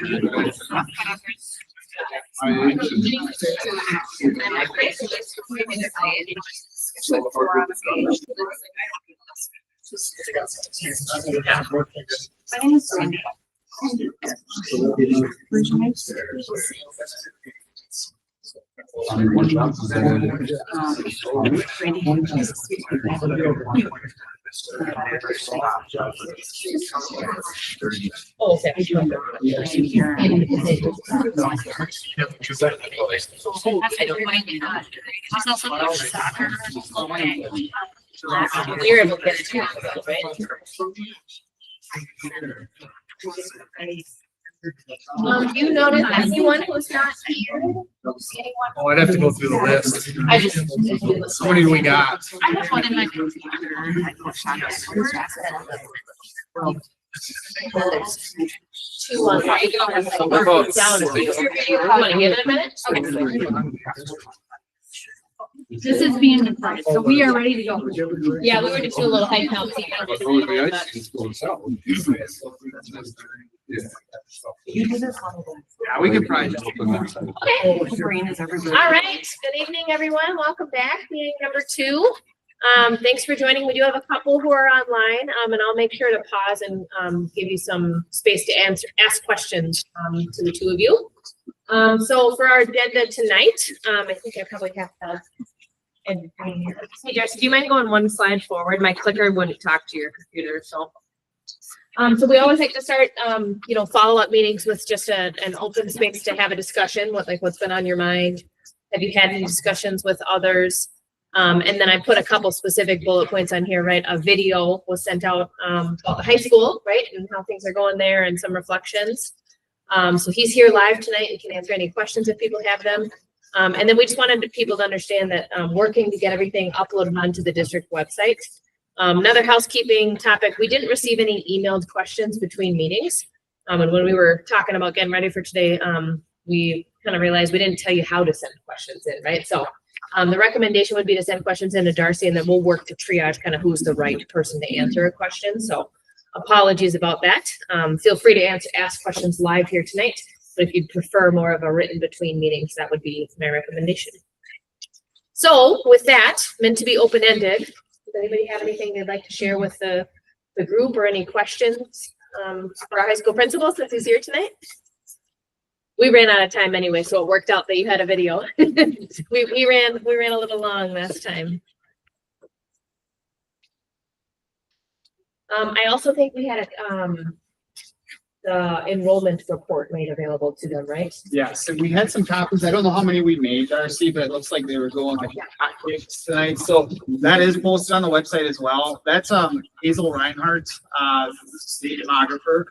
My name is Cindy. Oh, okay. I don't mind that. It's also soccer. You're able to get it too, right? You notice anyone who's not here? Oh, I'd have to go through the list. I just. How many do we got? I have one in my computer. I pushed on it. There's two on. Down. You want to give it a minute? Okay. This is being recorded, so we are ready to go. Yeah, we were just doing a little hype count. Yeah, we could probably just. All right, good evening, everyone. Welcome back. Meeting number 2. Thanks for joining. We do have a couple who are online, and I'll make sure to pause and give you some space to ask questions to the two of you. So for our agenda tonight, I think I probably have to. Hey, Darcy, do you mind going one slide forward? My clicker wouldn't talk to your computer, so. So we always like to start, follow-up meetings with just an open space to have a discussion, what's been on your mind. Have you had any discussions with others? And then I put a couple specific bullet points on here, right? A video was sent out about the high school, right? And how things are going there and some reflections. So he's here live tonight. He can answer any questions if people have them. And then we just wanted people to understand that working to get everything uploaded onto the district website. Another housekeeping topic, we didn't receive any emailed questions between meetings. And when we were talking about getting ready for today, we kind of realized we didn't tell you how to send questions in, right? So the recommendation would be to send questions in to Darcy, and then we'll work to triage kind of who's the right person to answer a question. So apologies about that. Feel free to ask questions live here tonight. But if you'd prefer more of a written between meetings, that would be my recommendation. So with that, meant to be open-ended, does anybody have anything they'd like to share with the group or any questions for our high school principal since he's here tonight? We ran out of time anyway, so it worked out that you had a video. we ran a little long last time. I also think we had the enrollment report made available to them, right? Yes, and we had some copies. I don't know how many we made, Darcy, but it looks like they were going like hotcakes tonight. So that is posted on the website as well. That's Hazel Reinhardt, state demographer.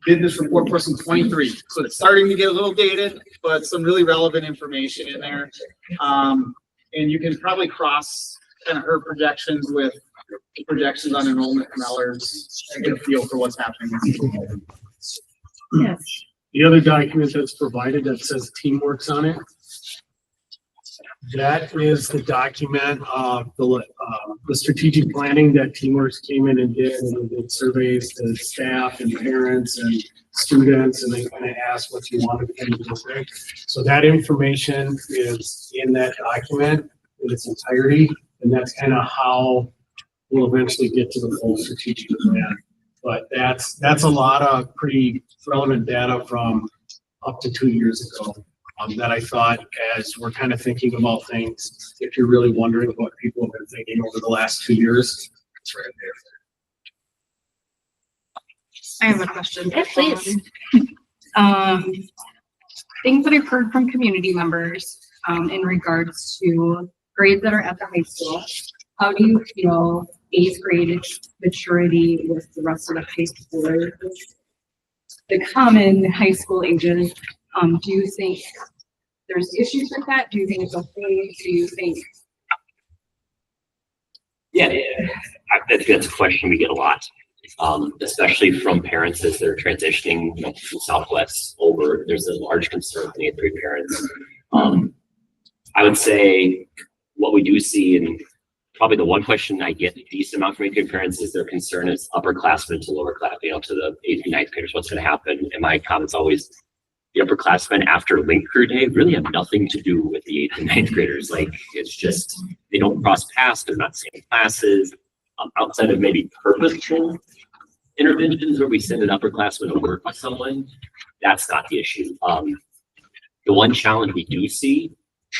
Did this report for some 23. So it's starting to get a little dated, but some really relevant information in there. And you can probably cross kind of her projections with projections on enrollment from Ellers and get a feel for what's happening. Yes. The other document that's provided that says Teamworks on it, that is the document of the strategic planning that Teamworks came in and did surveys to staff and parents and students, and they kind of asked what you wanted in the district. So that information is in that document in its entirety, and that's kind of how we'll eventually get to the full strategic plan. But that's a lot of pretty relevant data from up to 2 years ago that I thought, as we're kind of thinking about things, if you're really wondering what people have been thinking over the last 2 years, it's right there. I have a question. Yeah, please. Things that I've heard from community members in regards to grades that are at the high school. How do you feel 8th grade maturity with the rest of the high schoolers? The common high school ages, do you think there's issues with that? Do you think it's okay? Do you think? Yeah, I think that's a question we get a lot, especially from parents as they're transitioning from Southwest over. There's a large concern from 8th grade parents. I would say what we do see in probably the one question I get a decent amount from eighth grade parents is their concern is upperclassmen to lower class, to the eighth and ninth graders, what's going to happen? And my comments always, the upperclassmen after link crew day really have nothing to do with the eighth and ninth graders. Like, it's just, they don't cross paths, they're not same classes. Outside of maybe purposeful interventions where we send an upperclassman to work with someone, that's not the issue. The one challenge we do see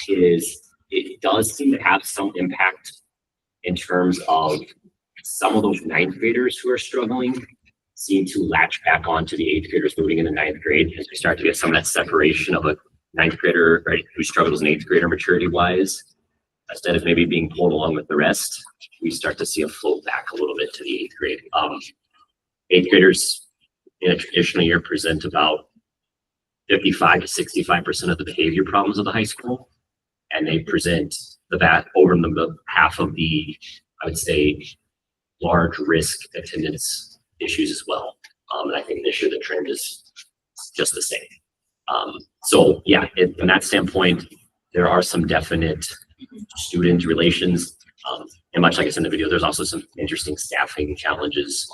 is it does seem to have some impact in terms of some of those ninth graders who are struggling seem to latch back onto the eighth graders moving into ninth grade as we start to get some of that separation of a ninth grader, right, who struggles in eighth grader maturity wise. Instead of maybe being pulled along with the rest, we start to see a flow back a little bit to the eighth grade. Eighth graders in a traditional year present about 55 to 65% of the behavior problems of the high school. And they present over the half of the, I would say, large risk attendance issues as well. And I think this year the trend is just the same. So yeah, from that standpoint, there are some definite student relations. And much like I said in the video, there's also some interesting staffing challenges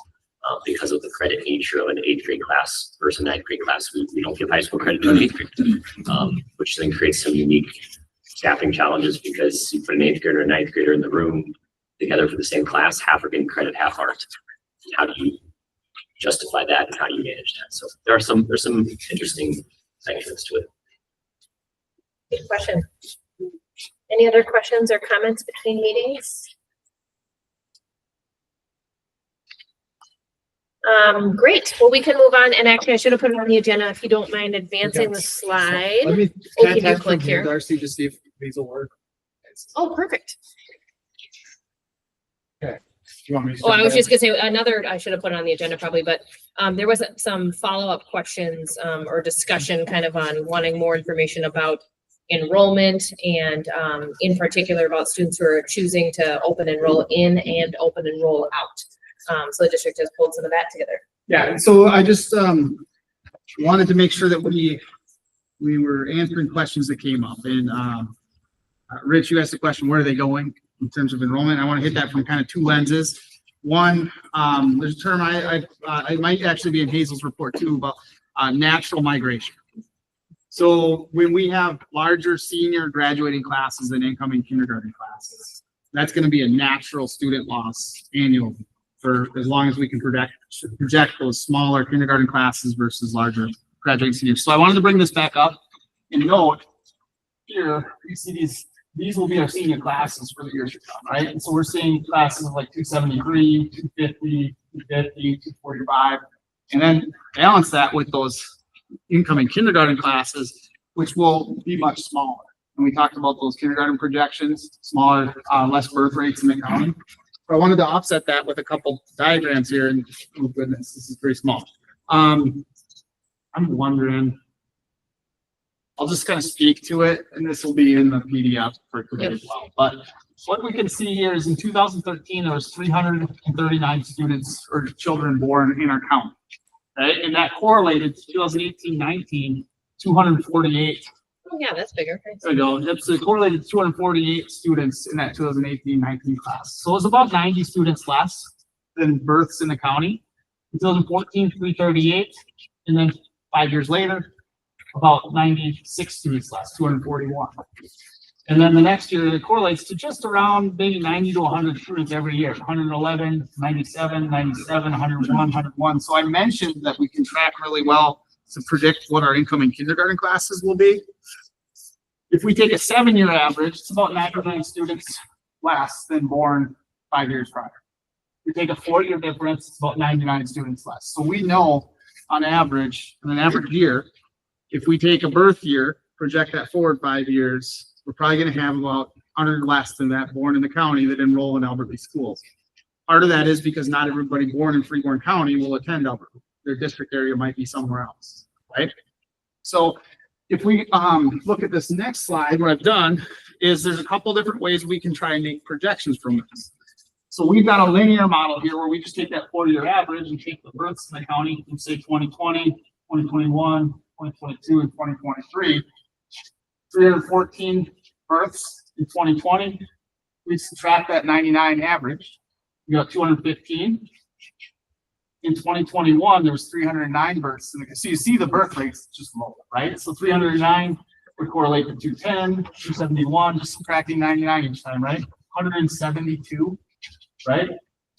because of the credit nature of an eighth grade class versus a ninth grade class. We don't give high school credit to an eighth grade, which then creates some unique staffing challenges because you put an eighth grader and a ninth grader in the room together for the same class, half are getting credit, half aren't. How do you justify that and how do you manage that? So there's some interesting sections to it. Good question. Any other questions or comments between meetings? Great. Well, we can move on. And actually, I should have put it on the agenda if you don't mind advancing the slide. Let me Oh, can you contact click from here? Darcy to see if these will work. Oh, perfect. Do you want me to? Oh, I jump was in? just gonna say another, I should have put it on the agenda probably, but there was some follow-up questions or discussion kind of on wanting more information about enrollment and in particular about students who are choosing to open enroll in and open enroll out. So the district has pulled some of that together. Yeah, so I just wanted to make sure that we were answering questions that came up. And Rich, you asked the question, where are they going in terms of enrollment? I want to hit that from kind of two lenses. One, there's a term I might actually be in Hazel's report too about natural migration. So when we have larger senior graduating classes than incoming kindergarten classes, that's going to be a natural student loss annually for as long as we can project those smaller kindergarten classes versus larger graduating seniors. So I wanted to bring this back up and note here, you see these will be our senior classes for the years to come, right? And so we're seeing classes of like 273, 250, 250, 245, and then balance that with those incoming kindergarten classes, which will be much smaller. And we talked about those kindergarten projections, smaller, less birth rates in the county. So I wanted to offset that with a couple diagrams here, and oh goodness, this is pretty small. I'm wondering, I'll just kind of speak to it, and this will be in the PDF for today as well. But what we can see here is in 2013, there was 339 students or children born in our county. Right? And that correlated to 2018-19, 248. Oh, yeah, that's bigger. There we go. It's correlated to 248 students in that 2018-19 class. So it was about 90 students less than births in the county. In 2014, 338. And then 5 years later, about 96 students less, 241. And then the next year, it correlates to just around maybe 90 to 100 students every year, 111, 97, 97, 101, 101. So I mentioned that we can track really well to predict what our incoming kindergarten classes will be. If we take a 7-year average, it's about 99 students less than born 5 years prior. If we take a 4-year difference, it's about 99 students less. So we know on average, in an average year, if we take a birth year, project that forward 5 years, we're probably going to have about 100 less than that born in the county that enroll in Albert Lea schools. Part of that is because not everybody born in Freeborn County will attend Albert Lea. Their district area might be somewhere else, right? So if we look at this next slide, what I've done is there's a couple different ways we can try and make projections from this. So we've got a linear model here where we just take that 4-year average and take the births in the county and say 2020, 2021, 2022, and 2023. 314 births in 2020, we subtract that 99 average, we got 215. In 2021, there was 309 births. So you see the birth rates just low, right? So 309 would correlate to 210, 271, just subtracting 99 each time, right? 172, right?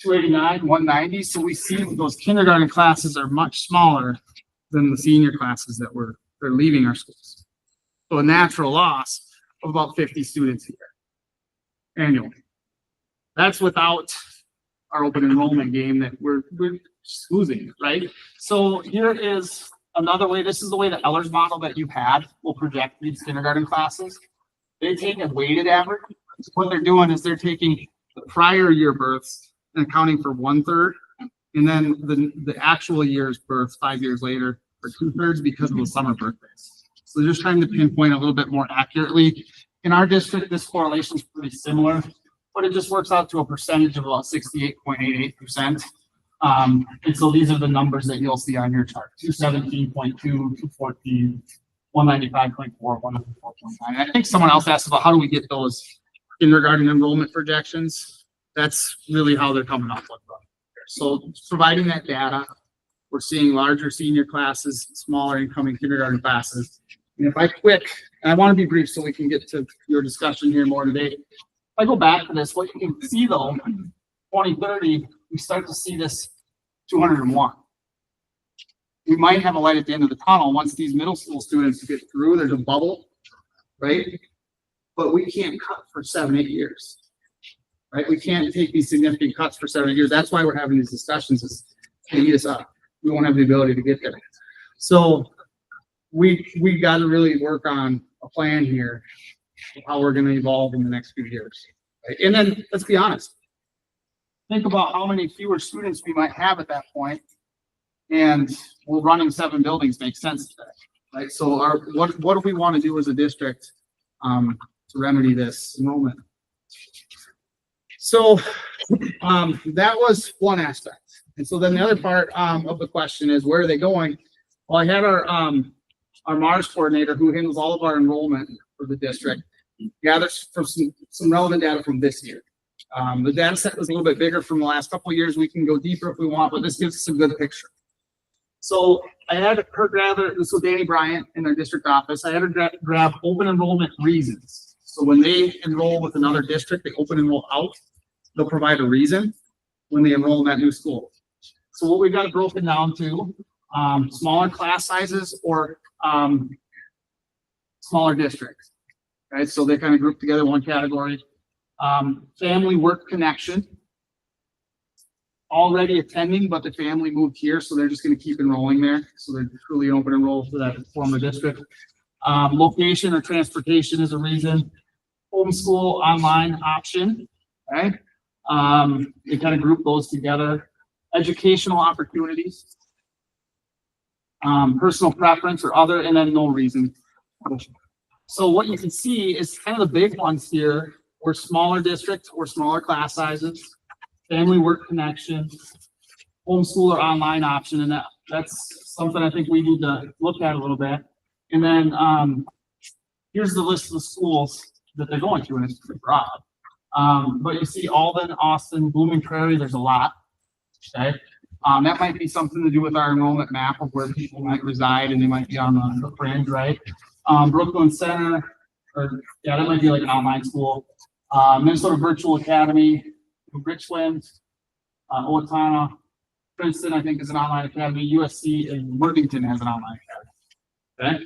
289, 190. So we see that those kindergarten classes are much smaller than the senior classes they're leaving our schools. So a natural loss of about 50 students a year annually. That's without our open enrollment game that we're just losing, right? So here is another way. This is the way the Ehlers model that you had will project these kindergarten classes. They take a weighted average. What they're doing is they're taking the prior year births and accounting for 1/3, and then the actual year's births 5 years later for 2/3 because of the summer birthdays. So they're just trying to pinpoint a little bit more accurately. In our district, this correlation is pretty similar, but it just works out to a percentage of about 68.88%. And so these are the numbers that you'll see on your chart: 217.2, 214, 195.4, 104.9. I think someone else asked about how do we get those kindergarten enrollment projections. That's really how they're coming up with them. So providing that data, we're seeing larger senior classes, smaller incoming kindergarten classes. And if I click, and I want to be brief so we can get to your discussion here more today. If I go back to this, what you can see though, 2030, we start to see this 201. We might have a light at the end of the tunnel once these middle school students get through. There's a bubble, right? But we can't cut for 7, 8 years, right? We can't take these significant cuts for 7 years. That's why we're having these discussions. Is to eat us up. We won't have the ability to get there. So we got to really work on a plan here of how we're going to evolve in the next few years, right? And then let's be honest. Think about how many fewer students we might have at that point, and we're running 7 buildings makes sense to that, right? So what do we want to do as a district to remedy this enrollment? So that was one aspect. And so then the other part of the question is, where are they going? Well, I had our Mars coordinator who handles all of our enrollment for the district gather from some relevant data from this year. The data set was a little bit bigger from the last couple of years. We can go deeper if we want, but this gives us a good picture. So I had her gather, this was Danny Bryant in their district office. I had her grab open enrollment reasons. So when they enroll with another district, they open enroll out, they'll provide a reason when they enroll in that new school. So what we've got broken down to, smaller class sizes or smaller districts, right? So they kind of group together one category. Family work connection, already attending, but the family moved here, so they're just going to keep enrolling there. So they're truly open enroll for that former district. Location or transportation is a reason. Homeschool online option, right? They kind of group those together. Educational opportunities, personal preference or other, and then no reason. So what you can see is kind of the big ones here. We're smaller districts or smaller class sizes, family work connection, homeschool or online option, and that's something I think we need to look at a little bit. And then here's the list of the schools that they're going to, and it's pretty broad. But you see Alden, Austin, Blooming Prairie, there's a lot. Okay. That might be something to do with our enrollment map of where people might reside, and they might be on the fringe, right? Brooklyn Center, or yeah, that might be like an online school. Minnesota Virtual Academy, Richland, Owatonna, Princeton, I think is an online academy. USC and Worthington has an online academy. Okay.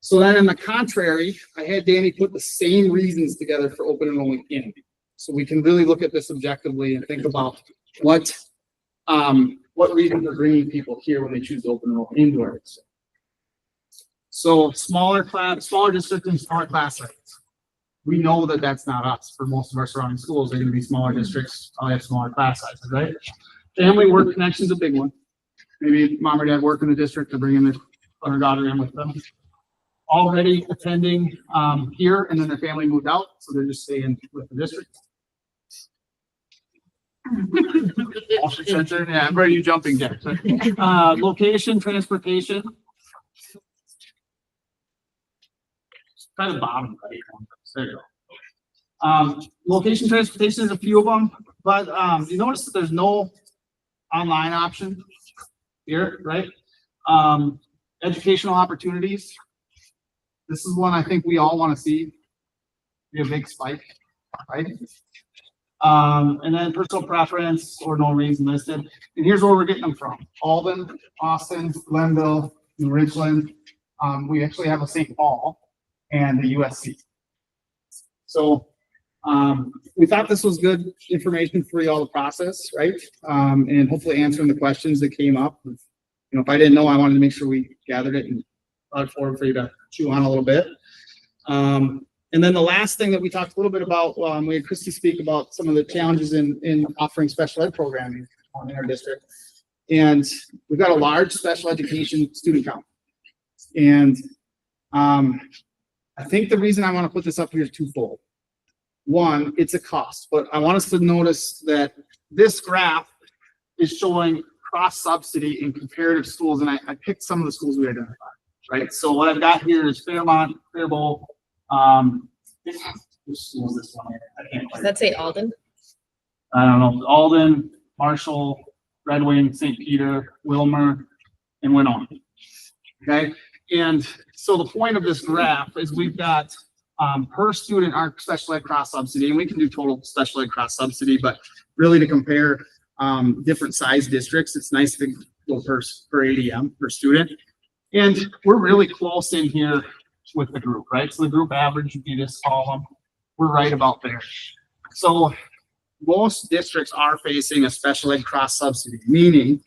So then in the contrary, I had Danny put the same reasons together for open enrollment in. So we can really look at this objectively and think about what reasons are bringing people here when they choose to open enroll into our district. So smaller district and smaller class sizes. We know that that's not us. For most of our surrounding schools, they're going to be smaller districts. Probably have smaller class sizes, right? Family work connection is a big one. Maybe mom or dad work in the district to bring in their son or daughter in with them. Already attending here, and then their family moved out, so they're just staying with the district. Yeah, where are you jumping, Jack? Location, transportation. Kind of bottom right. There you Location transportation is a few of them, but, you notice that there's no online option here, right? Educational opportunities. This is one I think we all want to see be a big spike, right? And then personal preference or no reason listed. And here's where we're getting them from: Alden, Austin, Glenville, New Richland. We actually have a St. Paul and the USC. So we thought this was good information for y'all to process, right? And hopefully answering the questions that came up. You know, if I didn't know, I wanted to make sure we gathered it and brought it forward for you to chew on a little bit. And then the last thing that we talked a little bit about, we had Christy speak about some of the challenges in offering special ed programming in our district. And we've got a large special education student count. And I think the reason I want to put this up here is twofold. One, it's a cost, but I want us to notice that this graph is showing cross subsidy in comparative schools. And I picked some of the schools we identified, right? So what I've got here is Fairmont, Faribault, which school is this one? I can't Does quite. that say Alden? I don't know, Alden, Marshall, Red Wing, St. Peter, Wilmer, and went on. Okay, and so the point of this graph is we've got per student our special ed cross subsidy, and we can do total special ed cross subsidy, but really to compare different size districts, it's nice to go per ADM per student. And we're really close in here with the group, right? So the group average would be this column. We're right about there. So most districts are facing a special ed cross subsidy, meaning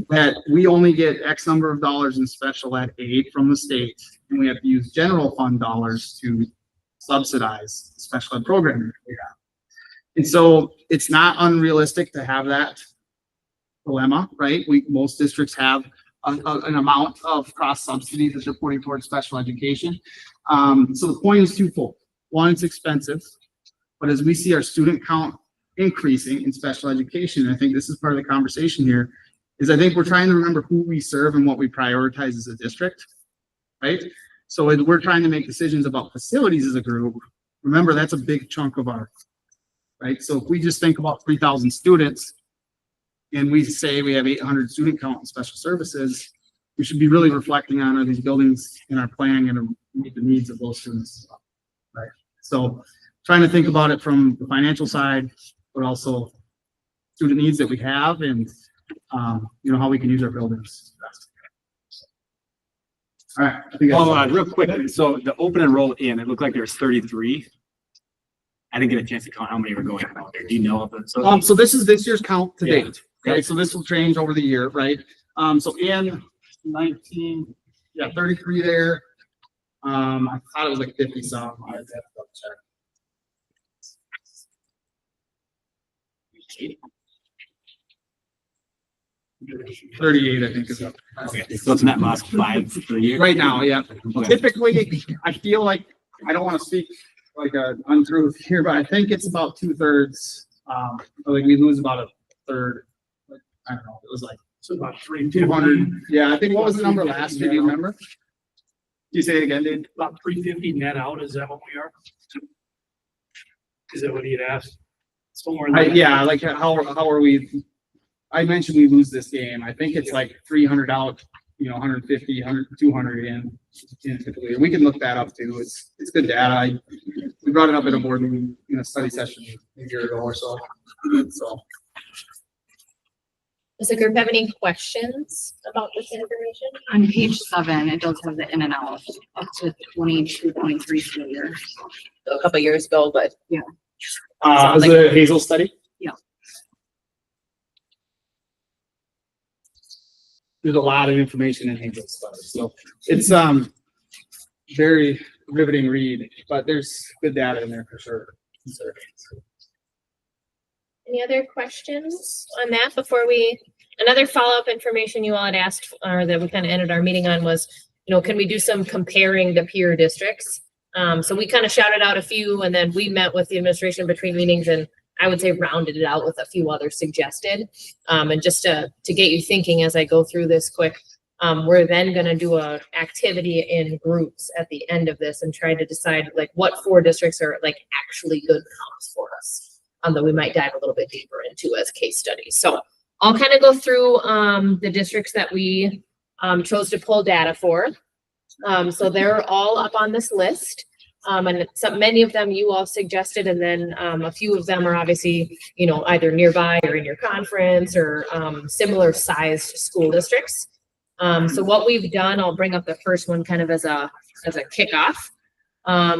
that we only get X number of dollars in special ed aid from the state, and we have to use general fund dollars to subsidize the special ed programming that we have. And so it's not unrealistic to have that dilemma, right? Most districts have an amount of cross subsidies that they're putting towards special education. So the point is twofold. One, it's expensive, but as we see our student count increasing in special education, and I think this is part of the conversation here, is I think we're trying to remember who we serve and what we prioritize as a district, right? So as we're trying to make decisions about facilities as a group, remember that's a big chunk of our, right? So if we just think about 3,000 students, and we say we have 800 student count in special services, we should be really reflecting on, are these buildings in our plan going to meet the needs of those students as well, right? So trying to think about it from the financial side, but also student needs that we have and, you know, how we can use our buildings best. All right. I think that's- Real quick, so the open enrolled in, it looked like there's 33. I didn't get a chance to count how many were going out there. Do you know of it? So this is this year's count to Yeah. date. Okay, so this will change over the year, right? So in 19, yeah, 33 there. I thought it was like 50 some. I have to double check. 38, I think is up. Okay, so it's net loss 5 for you. Right now, yeah. Okay. Typically, I feel like, I don't want to speak like an untruth here, but I think it's about 2/3. Like we lose about a third. Like, I don't know, it was like So about 200. Yeah, I think, what was the number last year? Do you remember? Can you say it again, dude? About 350 net out, is that what we are? Is that what he had asked? Somewhere in there. Yeah, like how are we? I mentioned we lose this game. I think it's like 300 out, you know, 150, 100, 200 in typically. We can look that up too. It's good data. We brought it up at a board meeting, in a study session a year ago or so. So. Does the group have any questions about this information? On page 7, it does have the in and out up to 22, 23 school year. A couple years ago, but Was it a Hazel study? Yeah. There's a lot of information in Hazel study, so it's very riveting read, but there's good data in there for sure. any other questions on that before we, another follow-up information you all had asked, or that we kind of ended our meeting on was, you know, can we do some comparing the peer districts? So we kind of shouted out a few, and then we met with the administration between meetings, and I would say rounded it out with a few others suggested. And just to get you thinking as I go through this quick, We're then gonna do a activity in groups at the end of this and try to decide like what 4 districts are like actually good comps for us. That we might dive a little bit deeper into as case studies. So I'll kind of go through the districts that we chose to pull data for. So they're all up on this list. And many of them you all suggested, and then a few of them are obviously, you know, either nearby or in your conference or similar sized school districts. So what we've done, I'll bring up the first one kind of as a kickoff.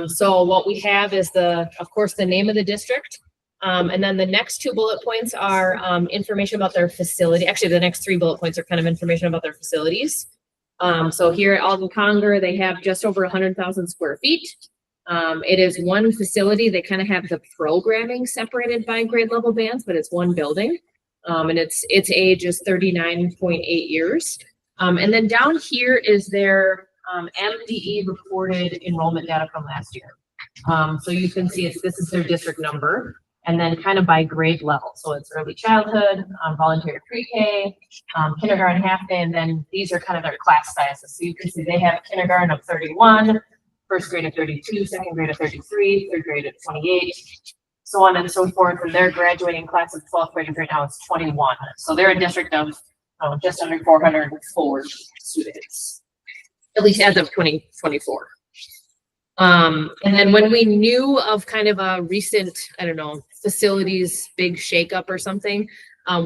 So what we have is of course, the name of the district. And then the next 2 bullet points are information about their facility. Actually, the next 3 bullet points are kind of information about their facilities. So here at Alden Conger, they have just over 100,000 square feet. It is one facility. They kind of have the programming separated by grade level bands, but it's one building. And its age is 39.8 years. And then down here is their MDE reported enrollment data from last year. So you can see this is their district number, and then kind of by grade level. So it's early childhood, voluntary pre-K, kindergarten half day, and then these are kind of their class sizes. So you can see they have kindergarten of 31, first grade of 32, second grade of 33, third grade of 28, so on and so forth. And their graduating class of 12th graders right now is 21. So they're a district of just under 404 students, at least as of 2024. And then when we knew of kind of a recent, I don't know, facilities big shakeup or something,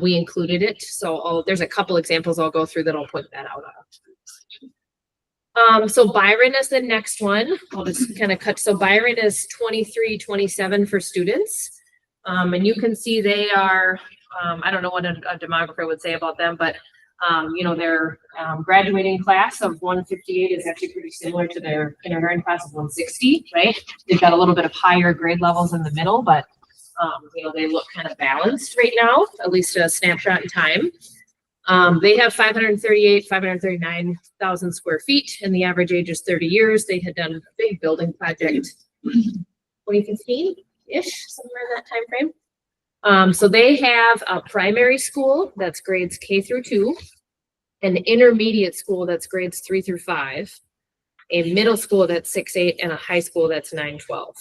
we included it. So there's a couple examples I'll go through that I'll put that out of. So Byron is the next one. I'll just kind of cut. So Byron is 23-27 for students. And you can see they are, I don't know what a demographer would say about them, but you know, their graduating class of 158 is actually pretty similar to their kindergarten class of 160, right? They've got a little bit of higher grade levels in the middle, but you know, they look kind of balanced right now, at least a snapshot in time. They have 539,000 square feet, and the average age is 30 years. They had done a big building project 2015-ish, somewhere in that time frame. So they have a primary school that's grades K through 2, an intermediate school that's grades 3 through 5, a middle school that's 6-8, and a high school that's 9-12.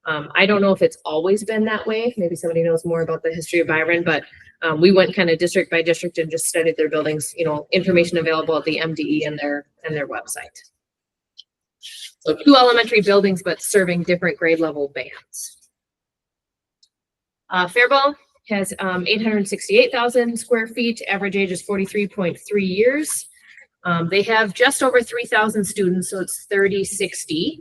I don't know if it's always been that way. Maybe somebody knows more about the history of Byron, but we went kind of district by district and just studied their buildings, you know, information available at the MDE and their website. So 2 elementary buildings, but serving different grade level bands. Faribault has 868,000 square feet. Average age is 43.3 years. They have just over 3,000 students, so it's 3060.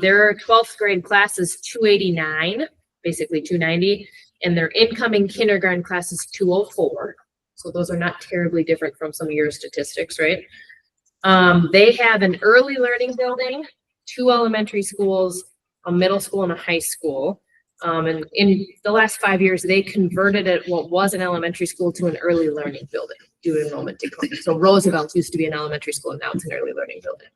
Their 12th grade class is 289, basically 290, and their incoming kindergarten class is 204. So those are not terribly different from some of your statistics, right? They have an early learning building, 2 elementary schools, a middle school, and a high school. And in the last 5 years, they converted what was an elementary school to an early learning building due to enrollment decline. So Roosevelt used to be an elementary school, and now it's an early learning building.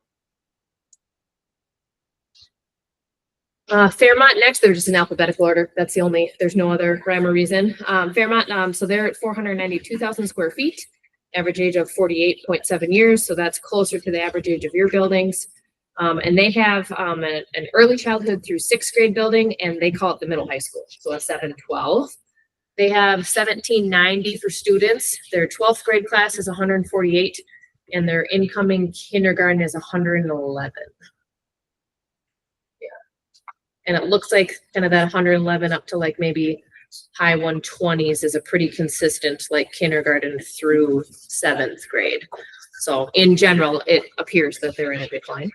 Fairmont next, they're just in alphabetical order. That's the only, there's no other rhyme or reason. Fairmont, so they're at 492,000 square feet, average age of 48.7 years. So that's closer to the average age of your buildings. And they have an early childhood through 6th grade building, and they call it the middle high school, so a 712. They have 1790 for students. Their 12th grade class is 148, and their incoming kindergarten is 111. Yeah, and it looks like kind of that 111 up to like maybe high 120s is a pretty consistent like kindergarten through 7th grade. So in general, it appears that they're in a decline.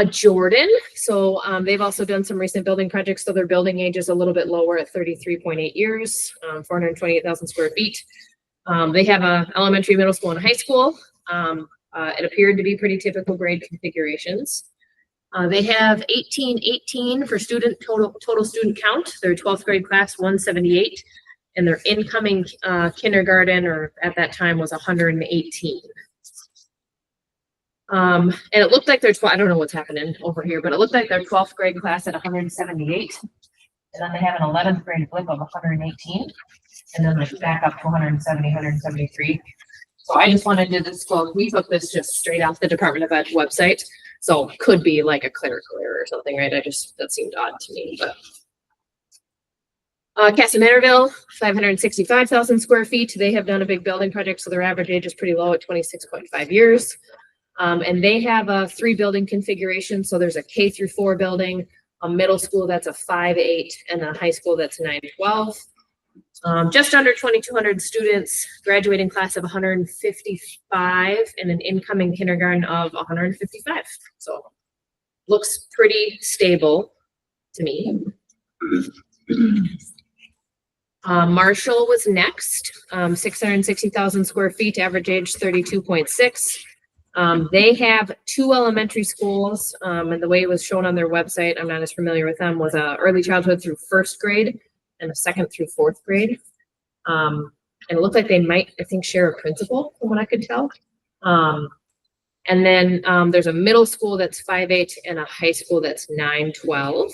Jordan. So they've also done some recent building projects. So their building age is a little bit lower at 33.8 years, 428,000 square feet. They have a elementary, middle school, and high school. It appeared to be pretty typical grade configurations. They have 1818 for total student count. Their 12th grade class, 178, and their incoming kindergarten, or at that time, was 118. And it looked like I don't know what's happening over here, but it looked like their 12th grade class at 178. And then they have an 11th grade blip of 118. and then like back up to 170, 173. So I just wanted to disclose, we took this just straight off the Department of Ed website. So could be like a clerical error or something, right? That seemed odd to me, but. Castle Manorville, 565,000 square feet. They have done a big building project, so their average age is pretty low at 26.5 years. And they have a 3 building configuration. So there's a K through 4 building, a middle school that's a 5-8, and a high school that's 9-12. Just under 2,200 students, graduating class of 155, and an incoming kindergarten of 155. So looks pretty stable to me. Marshall was next, 660,000 square feet, average age 32.6. They have 2 elementary schools, and the way it was shown on their website, I'm not as familiar with them, was early childhood through 1st grade and a 2nd through 4th grade. And it looked like they might, I think, share a principal from what I could tell. And then there's a middle school that's 5-8 and a high school that's 9-12.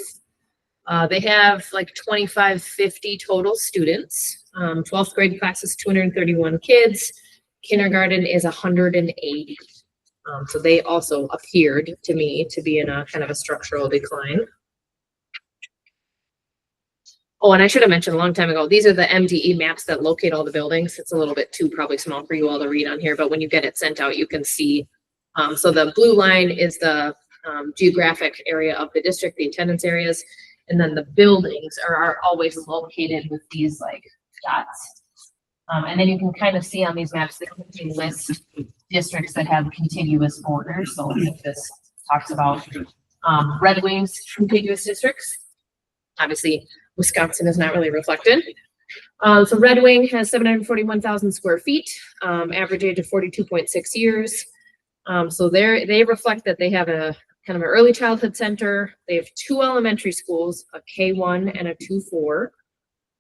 They have like 2,550 total students. 12th grade class is 231 kids. Kindergarten is 180. So they also appeared to me to be in a kind of a structural decline. Oh, and I should have mentioned a long time ago, these are the MDE maps that locate all the buildings. It's a little bit too probably small for you all to read on here, but when you get it sent out, you can see. So the blue line is the geographic area of the district, the attendance areas. And then the buildings are always located with these like dots. And then you can kind of see on these maps, they list districts that have contiguous borders. So if this talks about Red Wings contiguous districts, obviously Wisconsin is not really reflected. So Red Wing has 741,000 square feet, average age of 42.6 years. So they reflect that they have a kind of an early childhood center. They have 2 elementary schools, a K1 and a 2-4,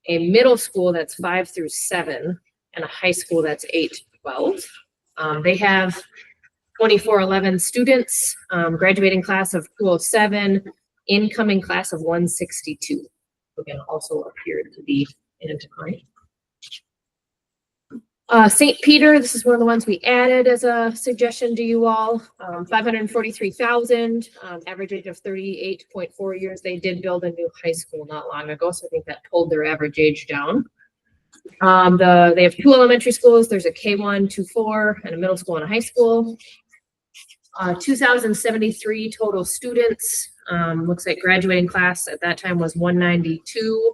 a middle school that's 5 through 7, and a high school that's 8-12. They have 2,411 students, graduating class of 207, incoming class of 162. Again, also appeared to be in a decline. St. Peter, this is one of the ones we added as a suggestion to you all. 543,000, average age of 38.4 years. They did build a new high school not long ago, so I think that pulled their average age down. They have 2 elementary schools. There's a K1, 2-4, and a middle school and a high school. 2,073 total students. Looks like graduating class at that time was 192,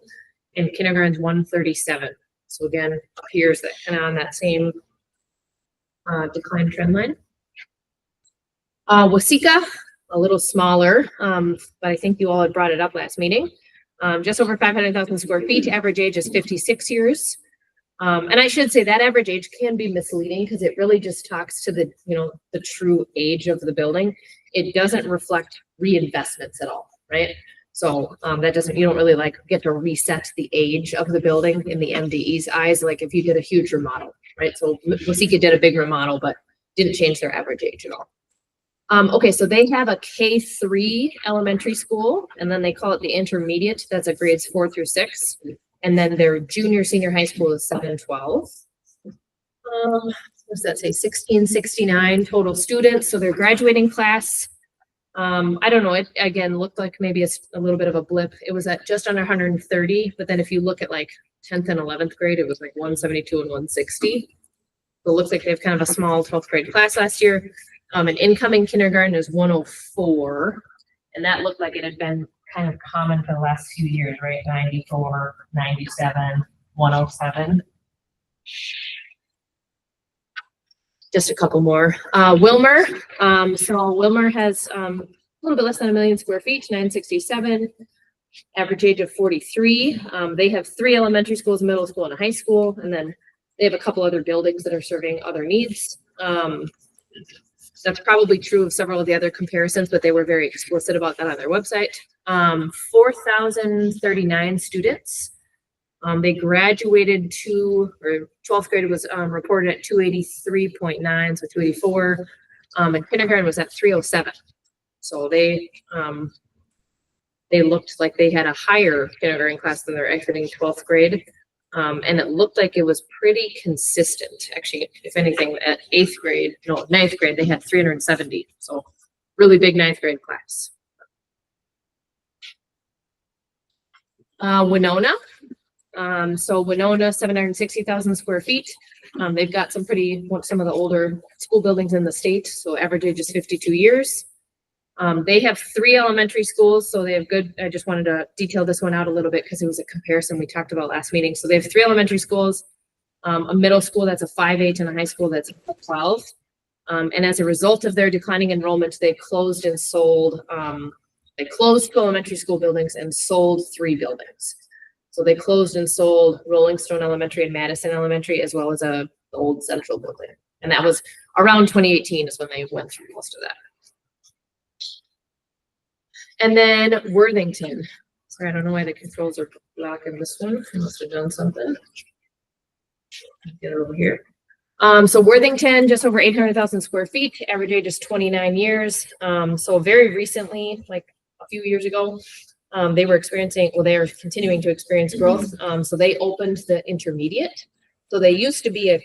and kindergarten's 137. So again, appears that kind of on that same decline trend line. Waseca, a little smaller, but I think you all had brought it up last meeting. Just over 500,000 square feet, average age is 56 years. And I should say that average age can be misleading because it really just talks to the, the true age of the building. It doesn't reflect reinvestments at all, right? So that doesn't, you don't really get to reset the age of the building in the MDE's eyes, like if you did a huge remodel, right? So Waseca did a big remodel, but didn't change their average age at all. Okay, so they have a K3 elementary school, and then they call it the intermediate. That's a grades 4 through 6. And then their junior, senior high school is 7-12. What does that say? 1,669 total students. So their graduating class, I don't know, it again looked like maybe a little bit of a blip. It was at just under 130, but then if you look at 10th and 11th grade, it was 172 and 160. So it looks like they have kind of a small 12th grade class last year. An incoming kindergarten is 104, and that looked like it had been kind of common for the last few years, right? 94, 97, 107. Just a couple more. Wilmer. So Wilmer has a little bit less than 1 million square feet, 967, average age of 43. They have 3 elementary schools, a middle school, and a high school, and then they have a couple other buildings that are serving other needs. That's probably true of several of the other comparisons, but they were very explicit about that on their website. 4,039 students. They graduated 12th grade was reported at 283.9, so 284. And kindergarten was at 307. So they looked like they had a higher kindergarten class than their exiting 12th grade. And it looked like it was pretty consistent. Actually, if anything, at ninth grade, they had 370. So really big ninth grade class. Winona. So Winona, 760,000 square feet. They've got some of the older school buildings in the state. So average age is 52 years. They have 3 elementary schools, so they have good. I just wanted to detail this one out a little bit because it was a comparison we talked about last meeting. So they have 3 elementary schools, a middle school that's a 5-8 and a high school that's a 12. And as a result of their declining enrollment, they closed and sold. They closed 2 elementary school buildings and sold 3 buildings. So they closed and sold Rolling Stone Elementary and Madison Elementary, as well as the old Central building. And that was around 2018 is when they went through most of that. And then Worthington. Sorry, I don't know why the controls are blocking this one. I must have done something. Get it over here. So Worthington, just over 800,000 square feet. Average age is 29 years. So very recently, like a few years ago, they are continuing to experience growth. So they opened the intermediate. So they used to be a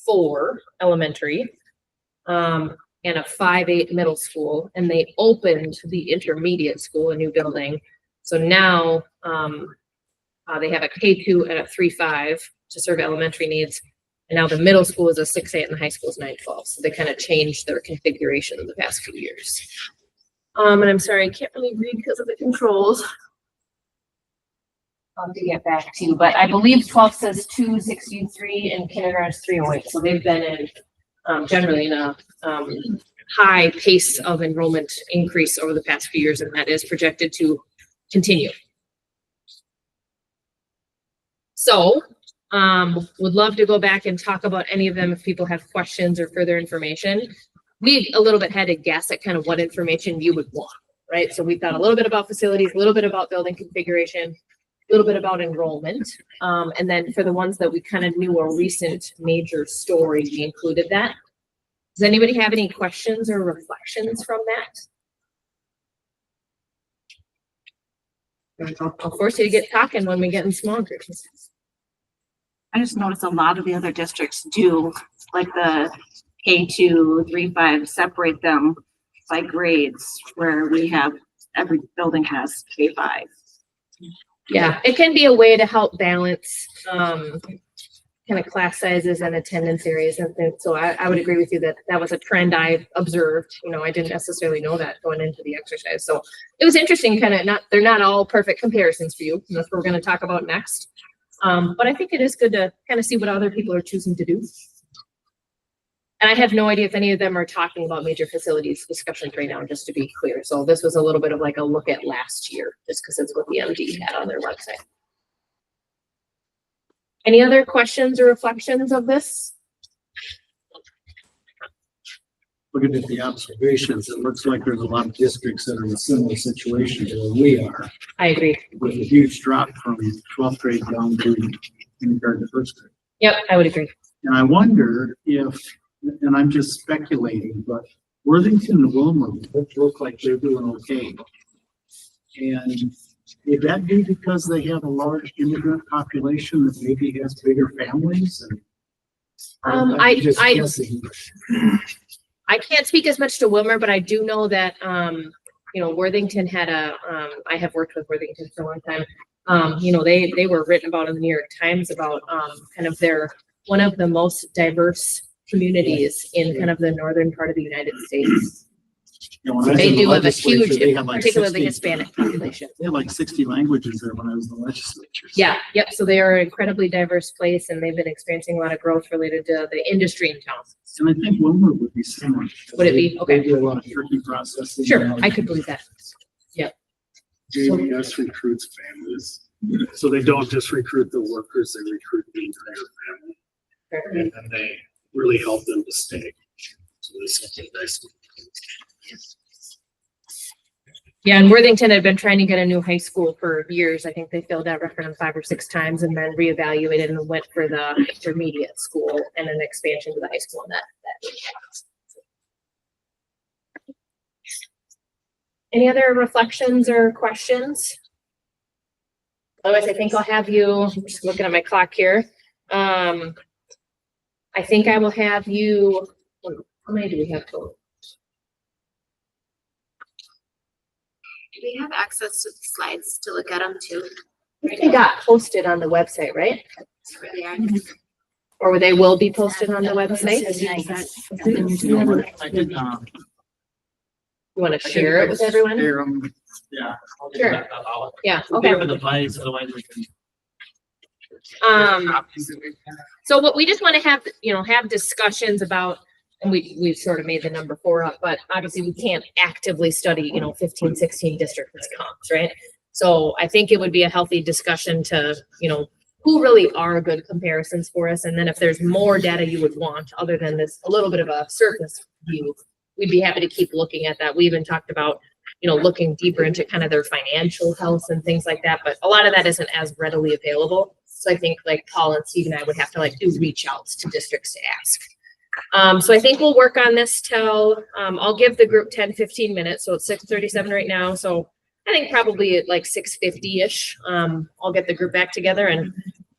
K4 elementary. And a 5-8 middle school, and they opened the intermediate school, a new building. So now they have a K2 and a 3-5 to serve elementary needs. And now the middle school is a 6-8 and the high school is 9-12. So they kind of changed their configuration in the past few years. And I'm sorry, I can't really read because of the controls. I'll have to get back to you, but I believe 12 says 263 and kindergarten is 308. So they've been in generally in a high pace of enrollment increase over the past few years, and that is projected to continue. So would love to go back and talk about any of them if people have questions or further information. We a little bit had to guess at kind of what information you would want, right? So we've got a little bit about facilities, a little bit about building configuration, a little bit about enrollment. And then for the ones that we kind of knew a recent major story, we included that. Does anybody have any questions or reflections from that? I'll force you to get talking when we get in small groups. I just noticed a lot of the other districts do, like the K2, 3-5, separate them by grades, where we have, every building has K5. Yeah, it can be a way to help balance kind of class sizes and attendance areas. And so I would agree with you that that was a trend I observed. You know, I didn't necessarily know that going into the exercise. So it was interesting, they're not all perfect comparisons for you. And that's what we're going to talk about next. But I think it is good to kind of see what other people are choosing to do. And I have no idea if any of them are talking about major facilities discussions right now, just to be clear. So this was a little bit of like a look at last year, just because it's what the MD had on their website. Any other questions or reflections of this? Looking at the observations, it looks like there's a lot of districts that are in a similar situation to where we are, I agree. with a huge drop from 12th grade down to kindergarten to first grade. Yep, I would agree. And I wonder if, and I'm just speculating, but Worthington and Wilmer look like they're doing okay. And would that be because they have a large immigrant population that maybe has bigger families? And I'm just guessing. I can't speak as much to Wilmer, but I do know that, Worthington had I have worked with Worthington for a long time. They were written about in the New York Times about kind of one of the most diverse communities in kind of the northern part of the United States. They do have a huge, particularly Hispanic population. They have like 60 languages there when I was in the legislature. Yeah, yep. So they are an incredibly diverse place, and they've been experiencing a lot of growth related to the industry in town. And I think Wilmer would be similar. Would it be? Okay. They do a lot of turkey processing. Sure, I could believe that. JBS recruits families. So they don't just recruit the workers, they recruit the entire family. And they really help them to stay. So this is nice. Yeah, and Worthington had been trying to get a new high school for years. I think they failed that referendum 5 or 6 times and then reevaluated and went for the intermediate school and an expansion to the high school. And that Any other reflections or questions? Otherwise, I think I'll have you, I'm just looking at my clock here. I think I will have you, how many do we have total? We have access to the slides to look at them too. They got posted on the website, right? They are. Or they will be posted on the website? I did, You want to share it with everyone? share 'em. Yeah. I'll do Sure. that. Yeah, We'll okay. get with the device, otherwise we can. So what we just want to have, have discussions about, and we've sort of made the number 4 up, but obviously we can't actively study, 15, 16 district comps, right? So I think it would be a healthy discussion to, who really are good comparisons for us. And then if there's more data you would want, other than this, a little bit of a surface view, we'd be happy to keep looking at that. We even talked about, looking deeper into kind of their financial health and things like that, but a lot of that isn't as readily available. So I think like Paul and Steve and I would have to do reach outs to districts to ask. So I think we'll work on this till, I'll give the group 10, 15 minutes. So it's 6:37 right now. So I think probably at like 6:50-ish, I'll get the group back together, and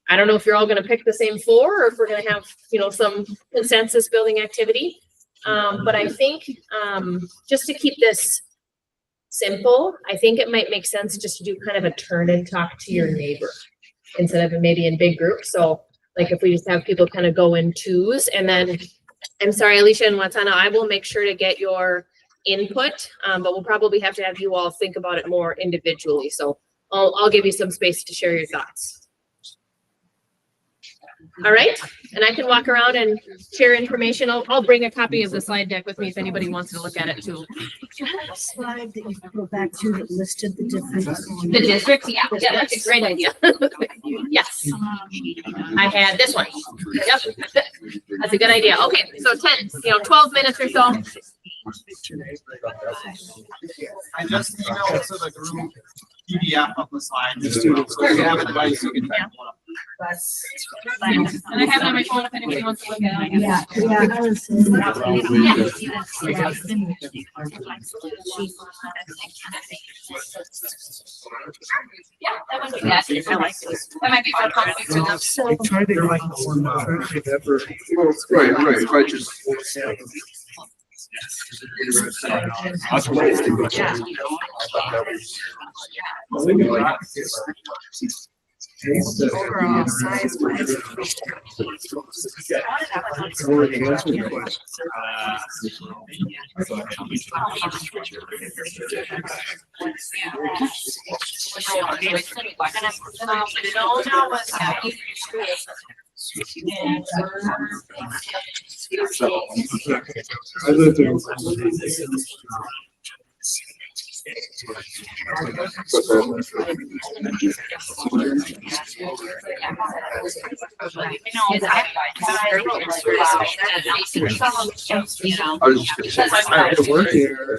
I don't know if you're all going to pick the same 4 or if we're going to have, some consensus building activity. But I think, just to keep this simple, I think it might make sense just to do kind of a turn and talk to your neighbor instead of maybe in big groups. So like if we just have people kind of go in 2s, and then, I'm sorry, Alicia and Watana, I will make sure to get your input, but we'll probably have to have you all think about it more individually. So I'll give you some space to share your thoughts. All right, and I can walk around and share information. I'll bring a copy of the slide deck with me if anybody wants to look at it too. Do you have a slide that you can go back to that listed the different? The districts, yeah, that's a great idea. Yes, I had this one. Yep, that's a good idea. Okay, so 10, 12 minutes or so. I just emailed to the group PDF of the slide. Just to, so you have a device, you can type one up. And I have it on my phone if anybody wants to look at it. Yeah, I was. Yeah, that would be that. I like this. That might be more complicated enough. So, Tried to like one ever. Right, just. overall size wise. I lived there. I had to work there.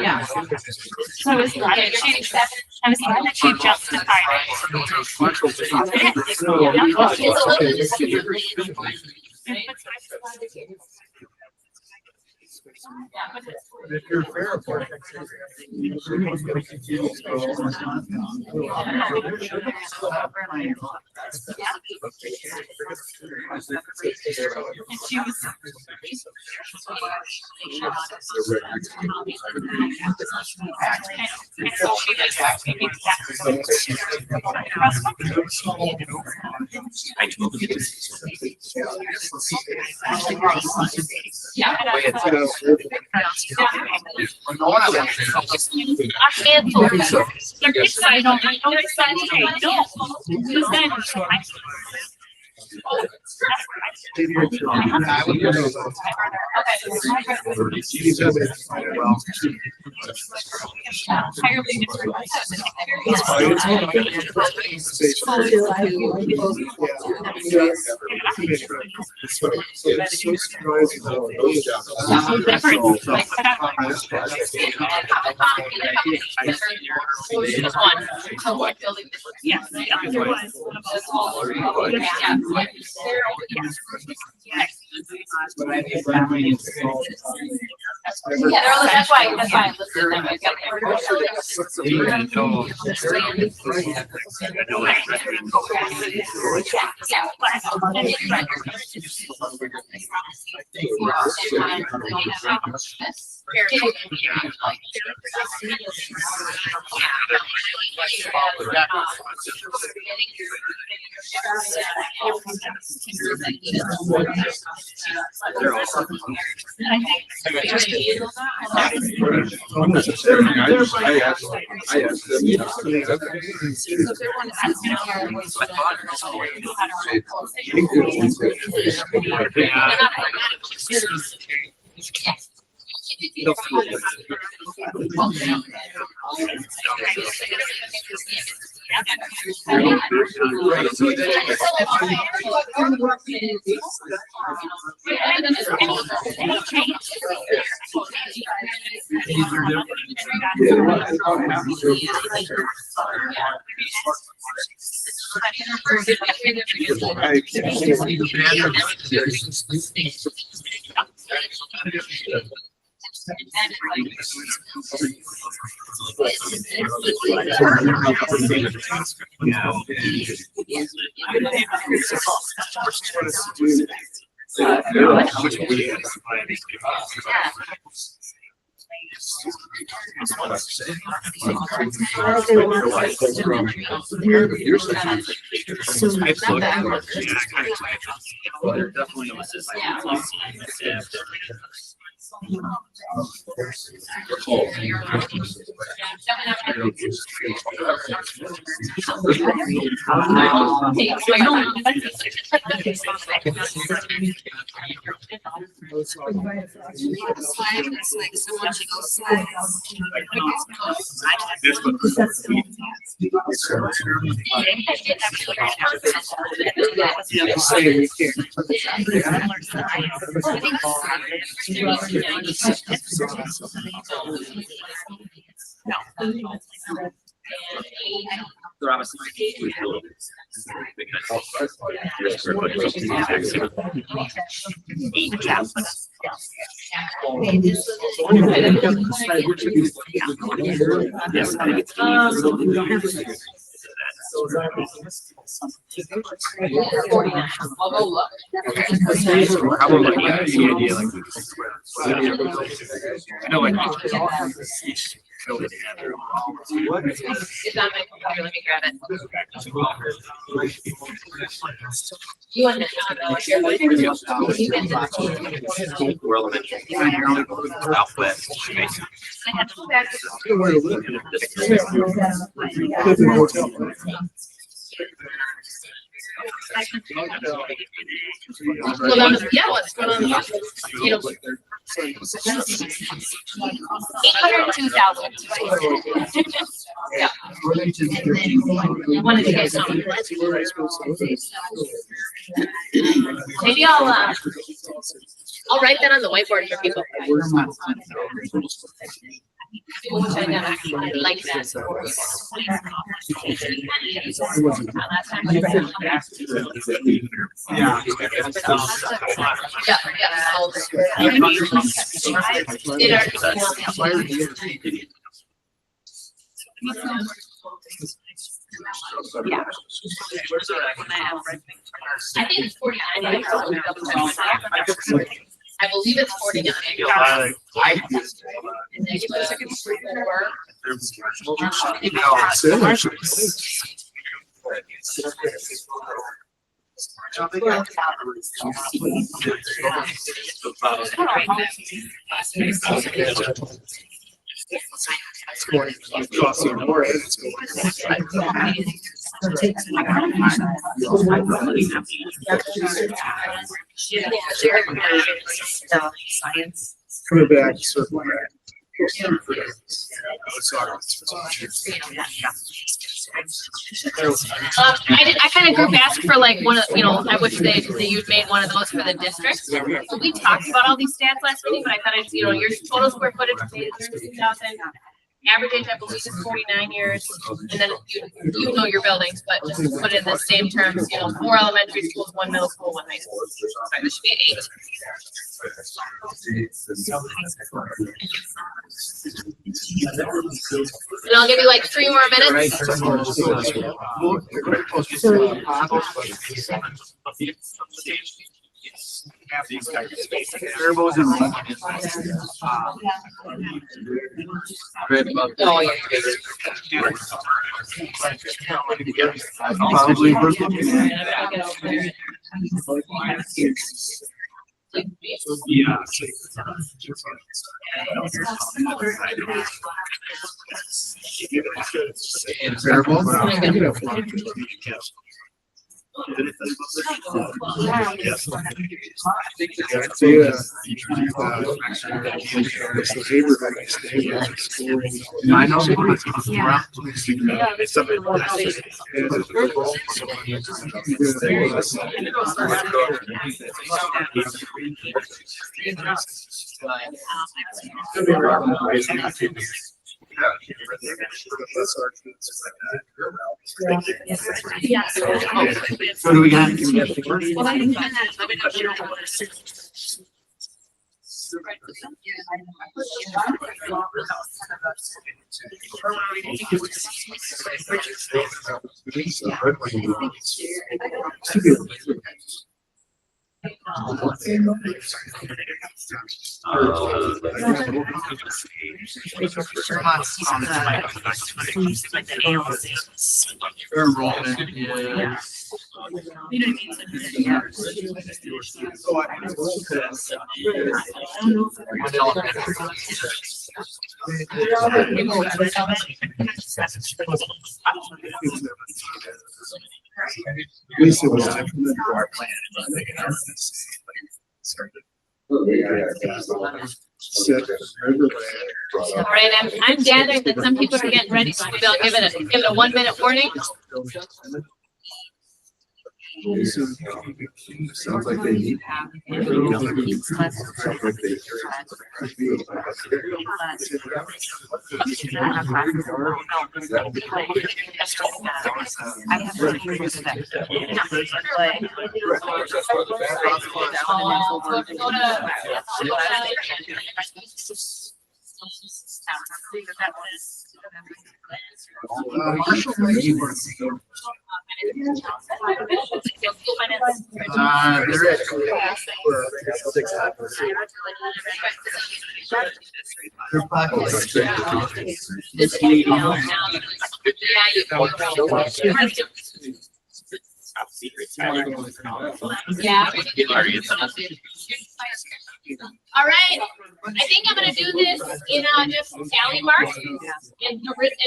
Yeah. So I was glad that you justified it. If you're fair for it. That's why I listed them. I know like It's on my computer. Let me grab it. You want to yeah, what's going on? 802,000. Yeah. Wanted to get some. Maybe I'll write that on the whiteboard for people. Which I never actually like that. Yeah. I think it's 49. I believe it's 49. And then you put it Science. Coming back, circle back. I kind of group asked for like one of, I wish you'd made one of those for the district. So we talked about all these stats last meeting, but I thought I'd, your total square footage was 32,000. Average age, I believe, is 49 years. And then you know your buildings, but just put it in the same terms, 4 elementary schools, 1 middle school, 1 high school. Sorry, this should be 8. And I'll give you like 3 more minutes. Oh, yeah. Probably. Yeah. I know. So do we got? At least it was implemented to our plan. All right, I'm gathering that some people are getting ready, so maybe I'll give it a 1-minute warning. Sounds like they need. Yeah. All right, I think I'm gonna do this in just tally mark and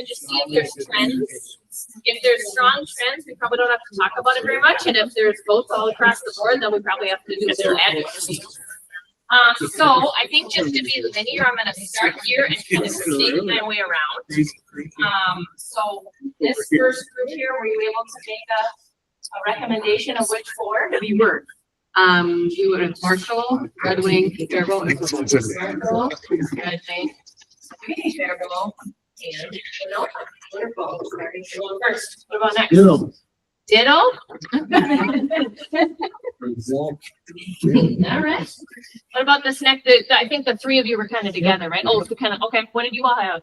just see if there's trends. If there's strong trends, we probably don't have to talk about it very much, and if there's votes all across the board, then we probably have to do a little advocacy. So I think just to be linear, I'm gonna start here and kind of shake my way around. So this first group here, were you able to make a recommendation of which 4? We were. We would have Marshall, Red Wing, Fairbolt, Red Wing, Faribault, and Winona. Wonderful. Starting to go first. What about next? Ditto. Ditto? All right. What about this next? I think the three of you were kind of together, right? Oh, kind of, okay. What did you all have?